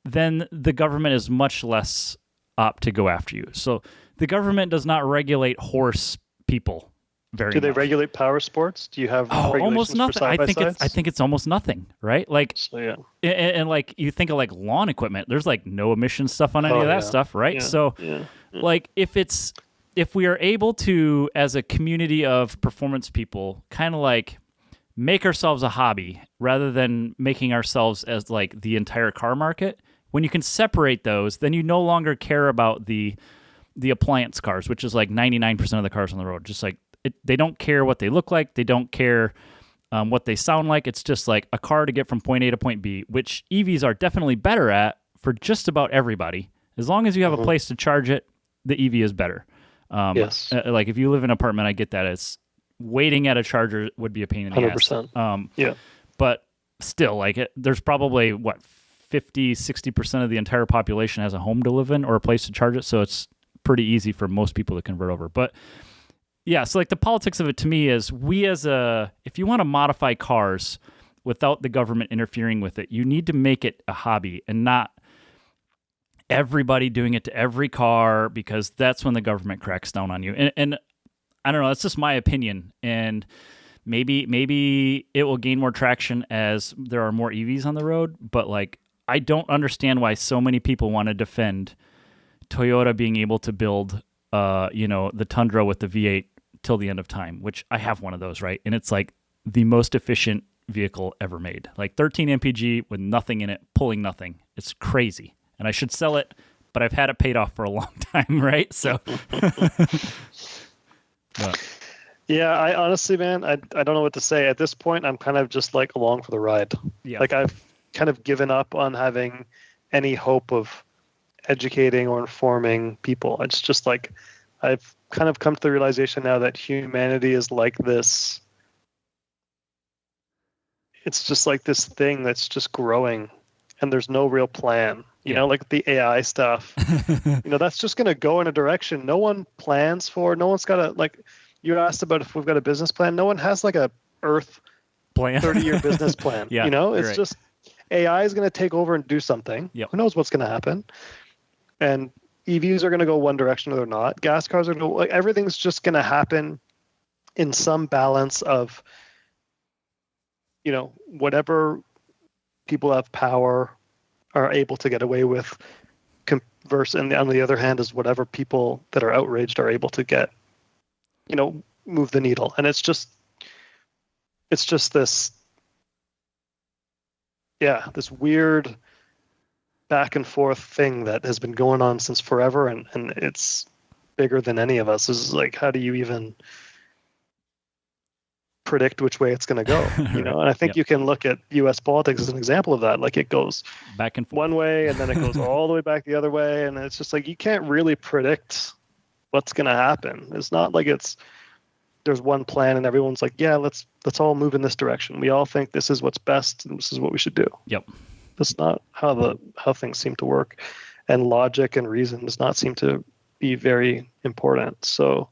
then the government is much less apt to go after you. So the government does not regulate horse people very much. Do they regulate power sports? Do you have almost regulations nothing? for side-by-sides? I think it's almost nothing, right? Like, So, yeah. and like you think of like lawn equipment, there's like no emission stuff on any of that stuff, right? Yeah. So, like if we are able to, as a community of performance people, kind of like make ourselves a hobby rather than making ourselves as like the entire car market. When you can separate those, then you no longer care about the appliance cars, which is like 99% of the cars on the road. Just like they don't care what they look like. They don't care what they sound like. It's just like a car to get from point A to point B, which EVs are definitely better at for just about everybody. As long as you have a place to charge it, the EV is better. Yes. Like if you live in an apartment, I get that. It's waiting at a charger would be a pain in the 100%. ass. Yeah. But still, like there's probably 50-60% of the entire population has a home to live in or a place to charge it, so it's pretty easy for most people to convert over. But yeah, so like the politics of it to me is if you want to modify cars without the government interfering with it, you need to make it a hobby and not everybody doing it to every car, because that's when the government cracks down on you. And I don't know, that's just my opinion. And maybe it will gain more traction as there are more EVs on the road, but like I don't understand why so many people want to defend Toyota being able to build the Tundra with the V8 till the end of time, which I have one of those, right? And it's like the most efficient vehicle ever made. Like 13 mpg with nothing in it, pulling nothing. It's crazy. And I should sell it, but I've had it paid off for a long time, right? So Yeah, I honestly, man, I don't know what to say. At this point, I'm kind of just like along for the ride. Yeah. Like I've kind of given up on having any hope of educating or informing people. It's just like I've kind of come to the realization now that humanity is like this. It's just like this thing that's just growing and there's no real plan. You know, like the AI stuff, that's just going to go in a direction no one plans for. No one's got a, like, you asked about if we've got a business plan. No one has like a Earth plan, 30-year business plan. Yeah, it's right. Just AI is going to take over and do something. Yep. Who knows what's going to happen? And EVs are going to go one direction or they're not. Gas cars are going to, like, everything's just going to happen in some balance of, whatever people have power are able to get away with. Converse, and on the other hand is whatever people that are outraged are able to get, move the needle. And it's just this, this weird back and forth thing that has been going on since forever, and it's bigger than any of us. Is like, how do you even predict which way it's going to go? And I think you can look at U.S. politics as an example of that. Like it goes back and forth one way, and then it goes all the way back the other way, and it's just like you can't really predict what's going to happen. It's not like there's one plan and everyone's like, yeah, let's all move in this direction. We all think this is what's best and this is what we should do. Yep. That's not how things seem to work, and logic and reason does not seem to be very important. So,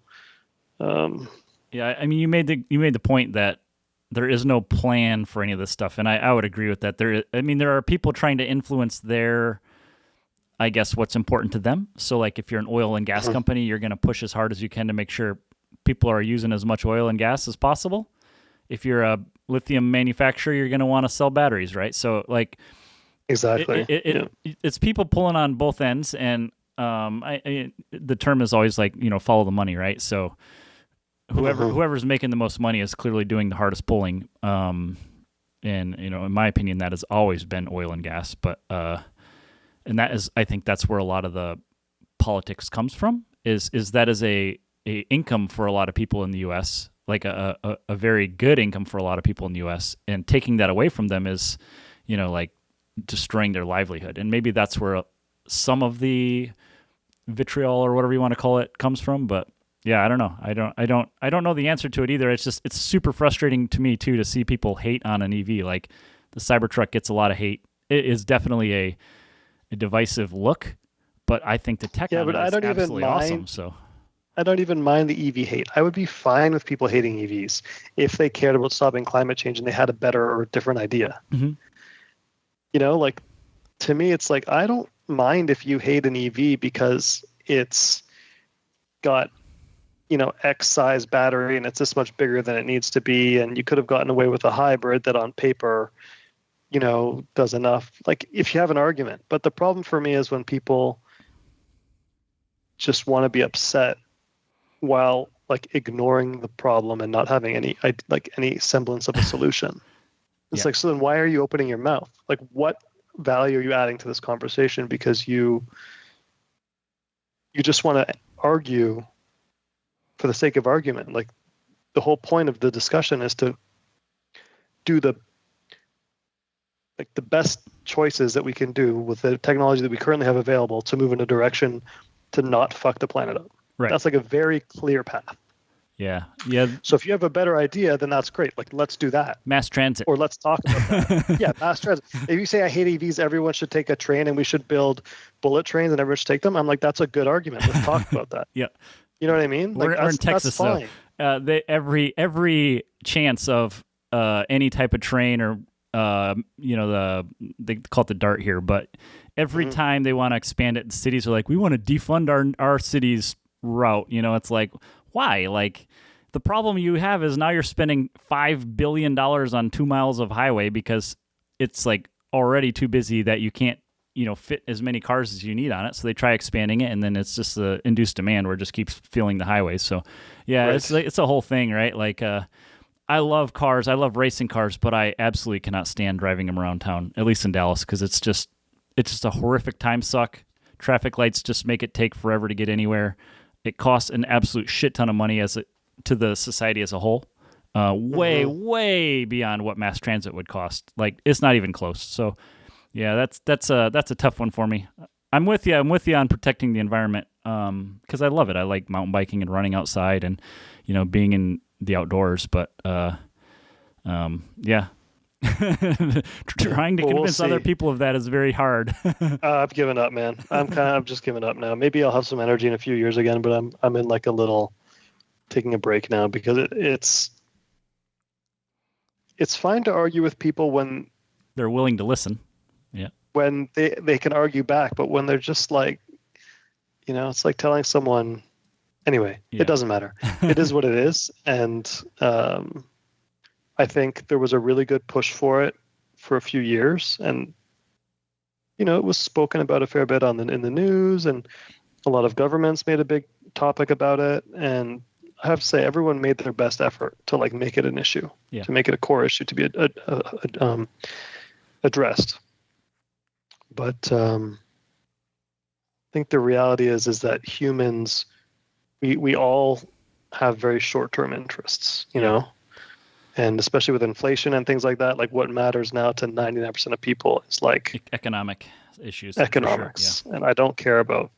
yeah, I mean, you made the point that there is no plan for any of this stuff, and I would agree with that. There are people trying to influence I guess, what's important to them. So, like, if you're an oil and gas company, you're going to push as hard as you can to make sure people are using as much oil and gas as possible. If you're a lithium manufacturer, you're going to want to sell batteries, right? So, like, exactly, it's people pulling on both ends, and the term is always like, follow the money, right? So whoever's making the most money is clearly doing the hardest pulling. And in my opinion, that has always been oil and gas. But and I think that's where a lot of the politics comes from. Is that is a income for a lot of people in the U.S., like a very good income for a lot of people in the U.S., and taking that away from them is, like destroying their livelihood. And maybe that's where some of the vitriol or whatever you want to call it comes from. But yeah, I don't know. I don't know the answer to it either. It's super frustrating to me too to see people hate on an EV. Like the Cybertruck gets a lot of hate. It is definitely a divisive look, but I think the tech on it is absolutely awesome. So I don't even mind the EV hate. I would be fine with people hating EVs if they cared about stopping climate change and they had a better or different idea. Mm-hmm. You know, like to me, it's like I don't mind if you hate an EV because it's got, you know, X size battery and it's this much bigger than it needs to be, and you could have gotten away with a hybrid that on paper, you know, does enough. Like if you have an argument. But the problem for me is when people just want to be upset while like ignoring the problem and not having any semblance of a solution. It's like, so then why are you opening your mouth? Like what value are you adding to this conversation? Because you just want to argue for the sake of argument. Like the whole point of the discussion is to do the best choices that we can do with the technology that we currently have available to move in a direction to not fuck the planet up. Right. That's like a very clear path. Yeah. So if you have a better idea, then that's great. Like, let's do that. Mass transit. Or let's talk about that. Yeah, mass transit. If you say I hate EVs, everyone should take a train and we should build bullet trains and everyone should take them, I'm like, that's a good argument. Let's talk about that. Yeah. You know what I mean? Like, we're in Texas, that's fine. Every chance of any type of train or they call it the DART here, but every time they want to expand it, the cities are like, we want to defund our city's route. You know, it's like, why? Like the problem you have is now you're spending $5 billion on 2 miles of highway because it's like already too busy that you can't, you know, fit as many cars as you need on it. So they try expanding it, and then it's just the induced demand where it just keeps filling the highways. So yeah, right. It's a whole thing, right? Like, I love cars. I love racing cars, but I absolutely cannot stand driving them around town, at least in Dallas, because it's just a horrific time suck. Traffic lights just make it take forever to get anywhere. It costs an absolute shit ton of money to the society as a whole, way beyond what mass transit would cost. Like it's not even close. So, yeah, that's a tough one for me. I'm with you. I'm with you on protecting the environment because I love it. I like mountain biking and running outside and, you know, being in the outdoors. But yeah. Trying to convince other people of that is very hard. I've given up, man. I'm just giving up now. Maybe I'll have some energy in a few years again, but I'm in like a little taking a break now because it's fine to argue with people when they're willing to listen. Yeah. When they can argue back, but when they're just like, you know, it's like telling someone. Anyway, It doesn't matter. It is what it is, and I think there was a really good push for it for a few years, and you know it was spoken about a fair bit in the news, and a lot of governments made a big topic about it. And I have to say, everyone made their best effort to like make it an issue, to make it a core issue to be addressed. But I think the reality is that humans, we all have very short-term interests, you know. And especially with inflation and things like that, like what matters now to 99% of people is like economic issues. Economics. Sure, yeah. And I don't care about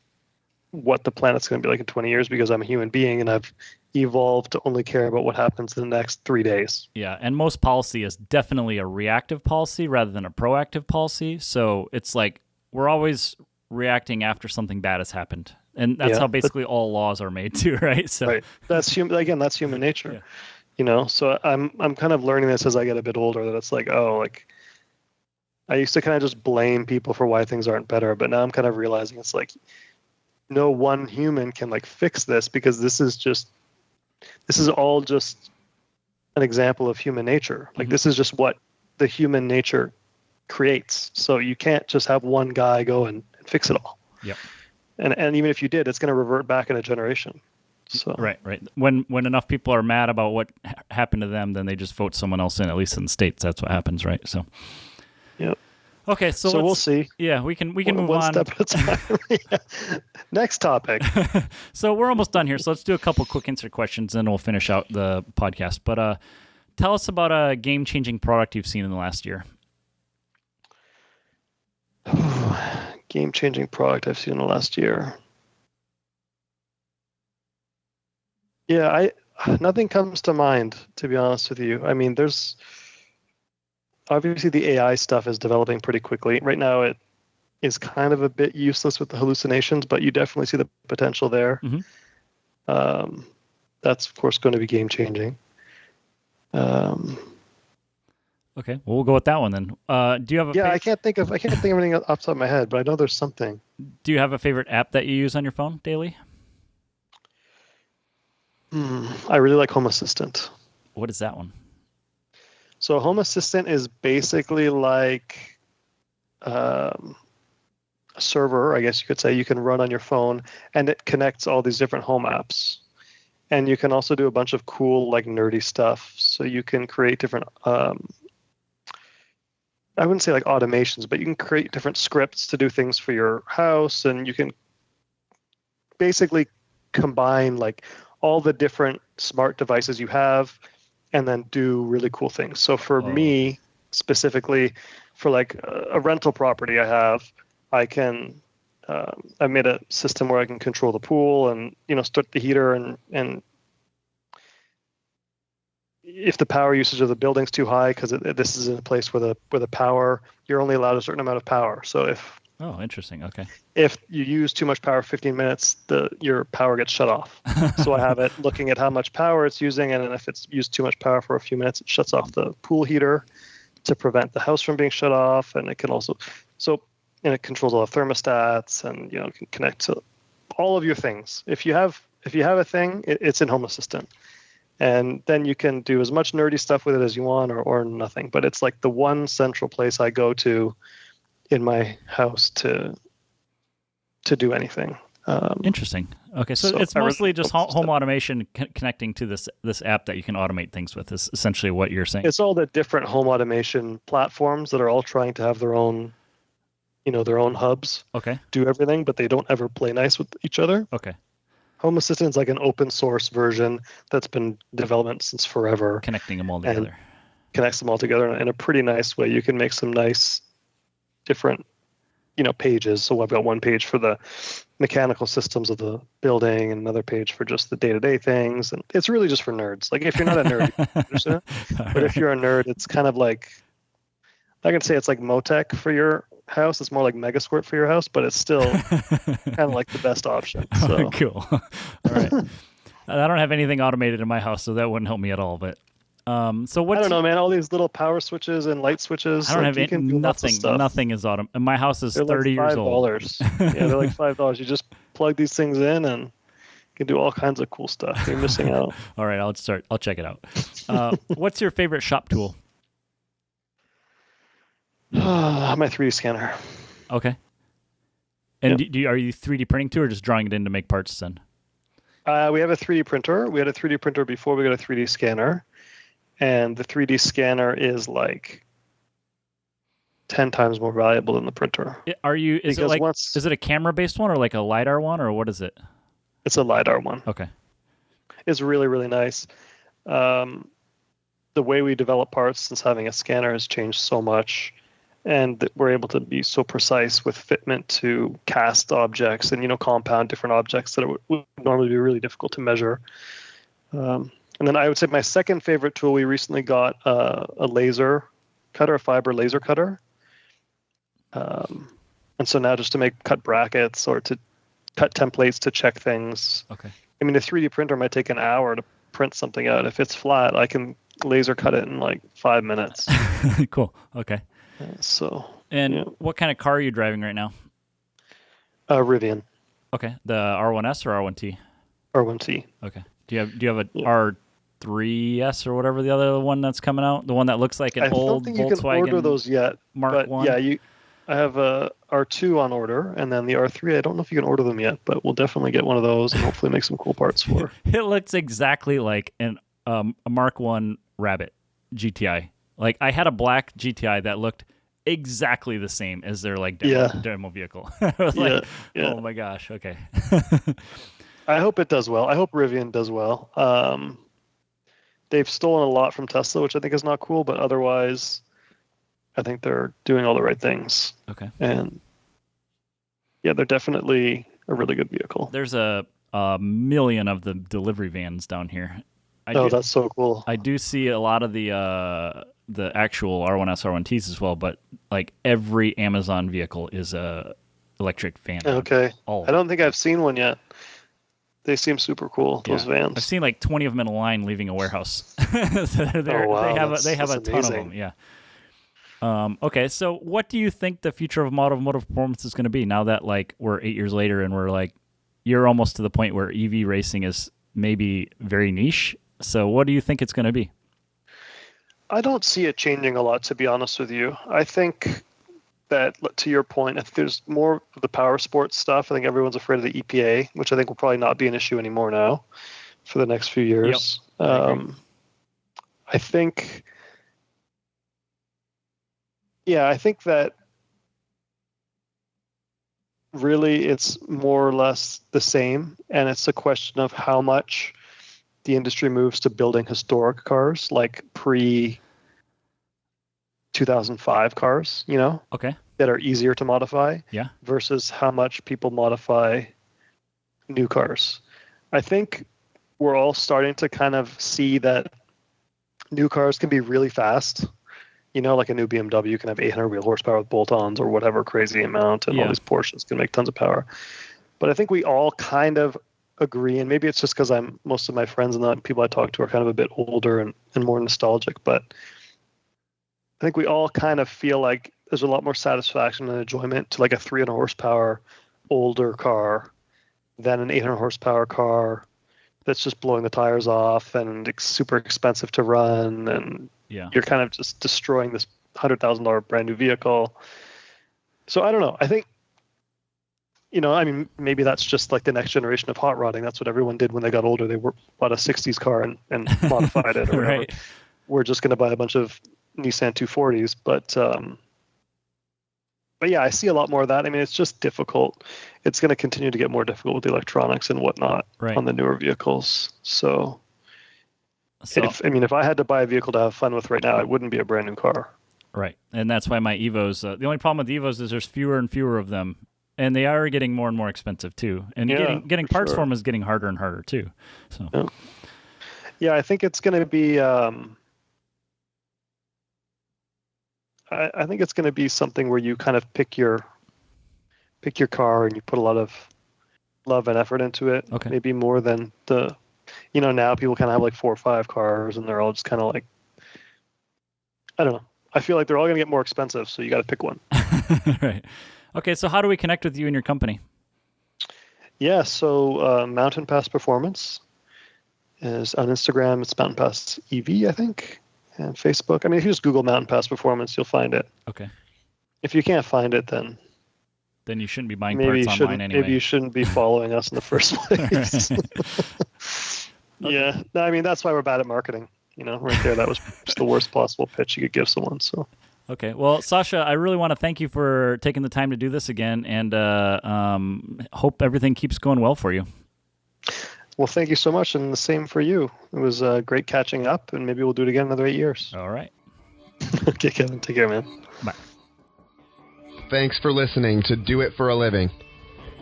what the planet's going to be like in 20 years because I'm a human being and I've evolved to only care about what happens in the next 3 days. Yeah. And most policy is definitely a reactive policy rather than a proactive policy. So it's like we're always reacting after something bad has happened. And that's how basically all laws are made too, right? So right. That's human nature. Yeah. You know, so I'm kind of learning this as I get a bit older, that it's like, oh, like I used to kind of just blame people for why things aren't better, but now I'm kind of realizing it's like no one human can like fix this because this is all just an example of human nature. Like this is just what the human nature creates. So you can't just have one guy go and fix it all. Yep. And even if you did, it's going to revert back in a generation. So right. When enough people are mad about what happened to them, then they just vote someone else in. At least in the States, that's what happens, right? So, yep. Okay, so we'll see. Yeah, we can move one on. Step at a time. Yeah. Next topic. So we're almost done here. So let's do a couple quick answer questions, and we'll finish out the podcast. But tell us about a game-changing product you've seen in the last year. Game-changing product I've seen in the last year. Yeah, nothing comes to mind, to be honest with you. I mean, there's obviously the AI stuff is developing pretty quickly. Right now, it is kind of a bit useless with the hallucinations, but you definitely see the potential there. That's of course going to be game-changing. Okay, well, we'll go with that one then. Do you have a I can't think of anything off the top of my head, but I know there's something. Do you have a favorite app that you use on your phone daily? I really like Home Assistant. What is that one? So Home Assistant is basically like a server, I guess you could say, you can run on your phone, and it connects all these different home apps. And you can also do a bunch of cool, like nerdy stuff. So you can create different, I wouldn't say like automations, but you can create different scripts to do things for your house, and you can basically combine like all the different smart devices you have and then do really cool things. So for me specifically, for like a rental property I have, I made a system where I can control the pool and, start the heater and if the power usage of the building's too high, because this is in a place where the power, you're only allowed a certain amount of power. So if interesting. Okay. If you use too much power for 15 minutes, your power gets shut off. So I have it looking at how much power it's using, and then if it's used too much power for a few minutes, it shuts off the pool heater to prevent the house from being shut off. And it can also, and it controls all the thermostats, and it can connect to all of your things. If you have a thing, it's in Home Assistant, and then you can do as much nerdy stuff with it as you want, or nothing. But it's like the one central place I go to in my house to do anything. Interesting. Okay, so it's mostly just home automation connecting to this app that you can automate things with is essentially what you're saying. It's all the different home automation platforms that are all trying to have their own hubs. Okay. Do everything, but they don't ever play nice with each other. Okay. Home Assistant is like an open source version that's been in development since forever. Connecting them all together. Connects them all together in a pretty nice way. You can make some nice different pages. So I've got one page for the mechanical systems of the building and another page for just the day-to-day things. And it's really just for nerds. Like if you're not a nerd, you can understand it. But if you're a nerd, it's kind of like, I can say it's like Motec for your house. It's more like Megasquirt for your house, but it's still kind of like the best option. So. Cool. All right. I don't have anything automated in my house, so that wouldn't help me at all. But so what? I don't know, man. All these little power switches and light switches. I don't have nothing. Nothing is automated. And my house is 30 years old. Yeah, they're like $5. You just plug these things in and you can do all kinds of cool stuff. You're missing out. All right, I'll check it out. What's your favorite shop tool? My 3D scanner. Okay. And are you 3D printing too, or just drawing it in to make parts then? We have a 3D printer. We had a 3D printer before we got a 3D scanner. And the 3D scanner is like 10 times more valuable than the printer. Is it a camera-based one or like a LiDAR one, or what is it? It's a LiDAR one. Okay. It's really, really nice. The way we develop parts since having a scanner has changed so much. And we're able to be so precise with fitment to cast objects and, compound different objects that would normally be really difficult to measure. And then I would say my second favorite tool, we recently got a laser cutter, a fiber laser cutter. And so now just to cut brackets or to cut templates to check things. Okay. I mean, a 3D printer might take an hour to print something out. If it's flat, I can laser cut it in like 5 minutes. Cool. Okay. What kind of car are you driving right now? Rivian. Okay. The R1S or R1T? R1T. Okay. Do you have a R3S or whatever the other one that's coming out? The one that looks like an old Volkswagen? I don't think you can order those yet. Mark 1? Yeah, I have a R2 on order, and then the R3, I don't know if you can order them yet, but we'll definitely get one of those and hopefully make some cool parts for. It looks exactly like a Mark 1 Rabbit GTI. Like I had a black GTI that looked exactly the same as their demo vehicle. I was oh my gosh, okay. I hope it does well. I hope Rivian does well. They've stolen a lot from Tesla, which I think is not cool, but otherwise I think they're doing all the right things. Okay. And yeah, they're definitely a really good vehicle. There's a million of the delivery vans down here. That's so cool. I do see a lot of the actual R1S, R1Ts as well, but like every Amazon vehicle is a electric van. Okay. I don't think I've seen one yet. They seem super cool, those vans. I've seen like 20 of them in a line leaving a warehouse. So wow. They have a ton of them, yeah. Okay, so what do you think the future of automotive performance is going to be now that like we're 8 years later and we're like, you're almost to the point where EV racing is maybe very niche? So what do you think it's going to be? I don't see it changing a lot, to be honest with you. I think that, to your point, if there's more of the power sports stuff, I think everyone's afraid of the EPA, which I think will probably not be an issue anymore now for the next few years. Yep. I think that really it's more or less the same, and it's a question of how much the industry moves to building historic cars, like pre-2005 cars, okay, that are easier to modify, versus how much people modify new cars. I think we're all starting to kind of see that new cars can be really fast. Like a new BMW can have 800 wheel horsepower with bolt-ons or whatever crazy amount, and all these Porsches can make tons of power. But I think we all kind of agree, and maybe it's just because most of my friends and the people I talk to are kind of a bit older and more nostalgic, but I think we all kind of feel like there's a lot more satisfaction and enjoyment to like a 300 horsepower older car than an 800 horsepower car that's just blowing the tires off and it's super expensive to run, and you're kind of just destroying this $100,000 brand new vehicle. So I don't know. I think, maybe that's just like the next generation of hot rodding. That's what everyone did when they got older. They bought a 60s car and modified it or whatever. Right. We're just going to buy a bunch of Nissan 240s. But yeah, I see a lot more of that. I mean, it's just difficult. It's going to continue to get more difficult with the electronics and whatnot on the newer vehicles. So if I had to buy a vehicle to have fun with right now, it wouldn't be a brand new car. Right. And that's why my Evos, the only problem with Evos is there's fewer and fewer of them. And they are getting more and more expensive too. And getting parts for them is getting harder and harder too. So I think it's going to be I think it's going to be something where you kind of pick your car and you put a lot of love and effort into it. Okay. Maybe more than now people kind of have like 4 or 5 cars and they're all just kind of like, I don't know. I feel like they're all going to get more expensive, so you got to pick one. Right. Okay, so how do we connect with you and your company? Yeah, so Mountain Pass Performance is on Instagram. It's Mountain Pass EV, I think, and Facebook. I mean, if you just Google Mountain Pass Performance, you'll find it. Okay. If you can't find it, then you shouldn't be buying parts online anyway. Maybe you shouldn't be following us in the first place. Yeah, no, I mean, that's why we're bad at marketing. Right there, that was just the worst possible pitch you could give someone. So. Okay. Well, Sasha, I really want to thank you for taking the time to do this again, and hope everything keeps going well for you. Well, thank you so much, and the same for you. It was great catching up, and maybe we'll do it again another 8 years. All right. Okay, Kevin. Take care, man. Bye. Thanks for listening to Do It for a Living.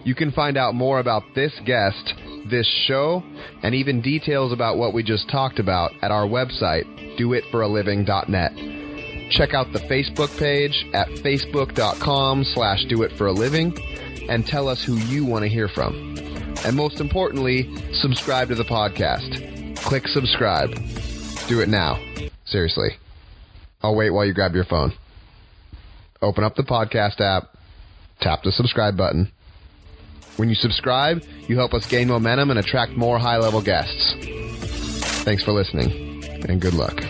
You can find out more about this guest, this show, and even details about what we just talked about at our website, doitforaliving.net. Check out the Facebook page at facebook.com/doitforaliving and tell us who you want to hear from. And most importantly, subscribe to the podcast. Click subscribe. Do it now. Seriously. I'll wait while you grab your phone. Open up the podcast app. Tap the subscribe button. When you subscribe, you help us gain momentum and attract more high-level guests. Thanks for listening, and good luck.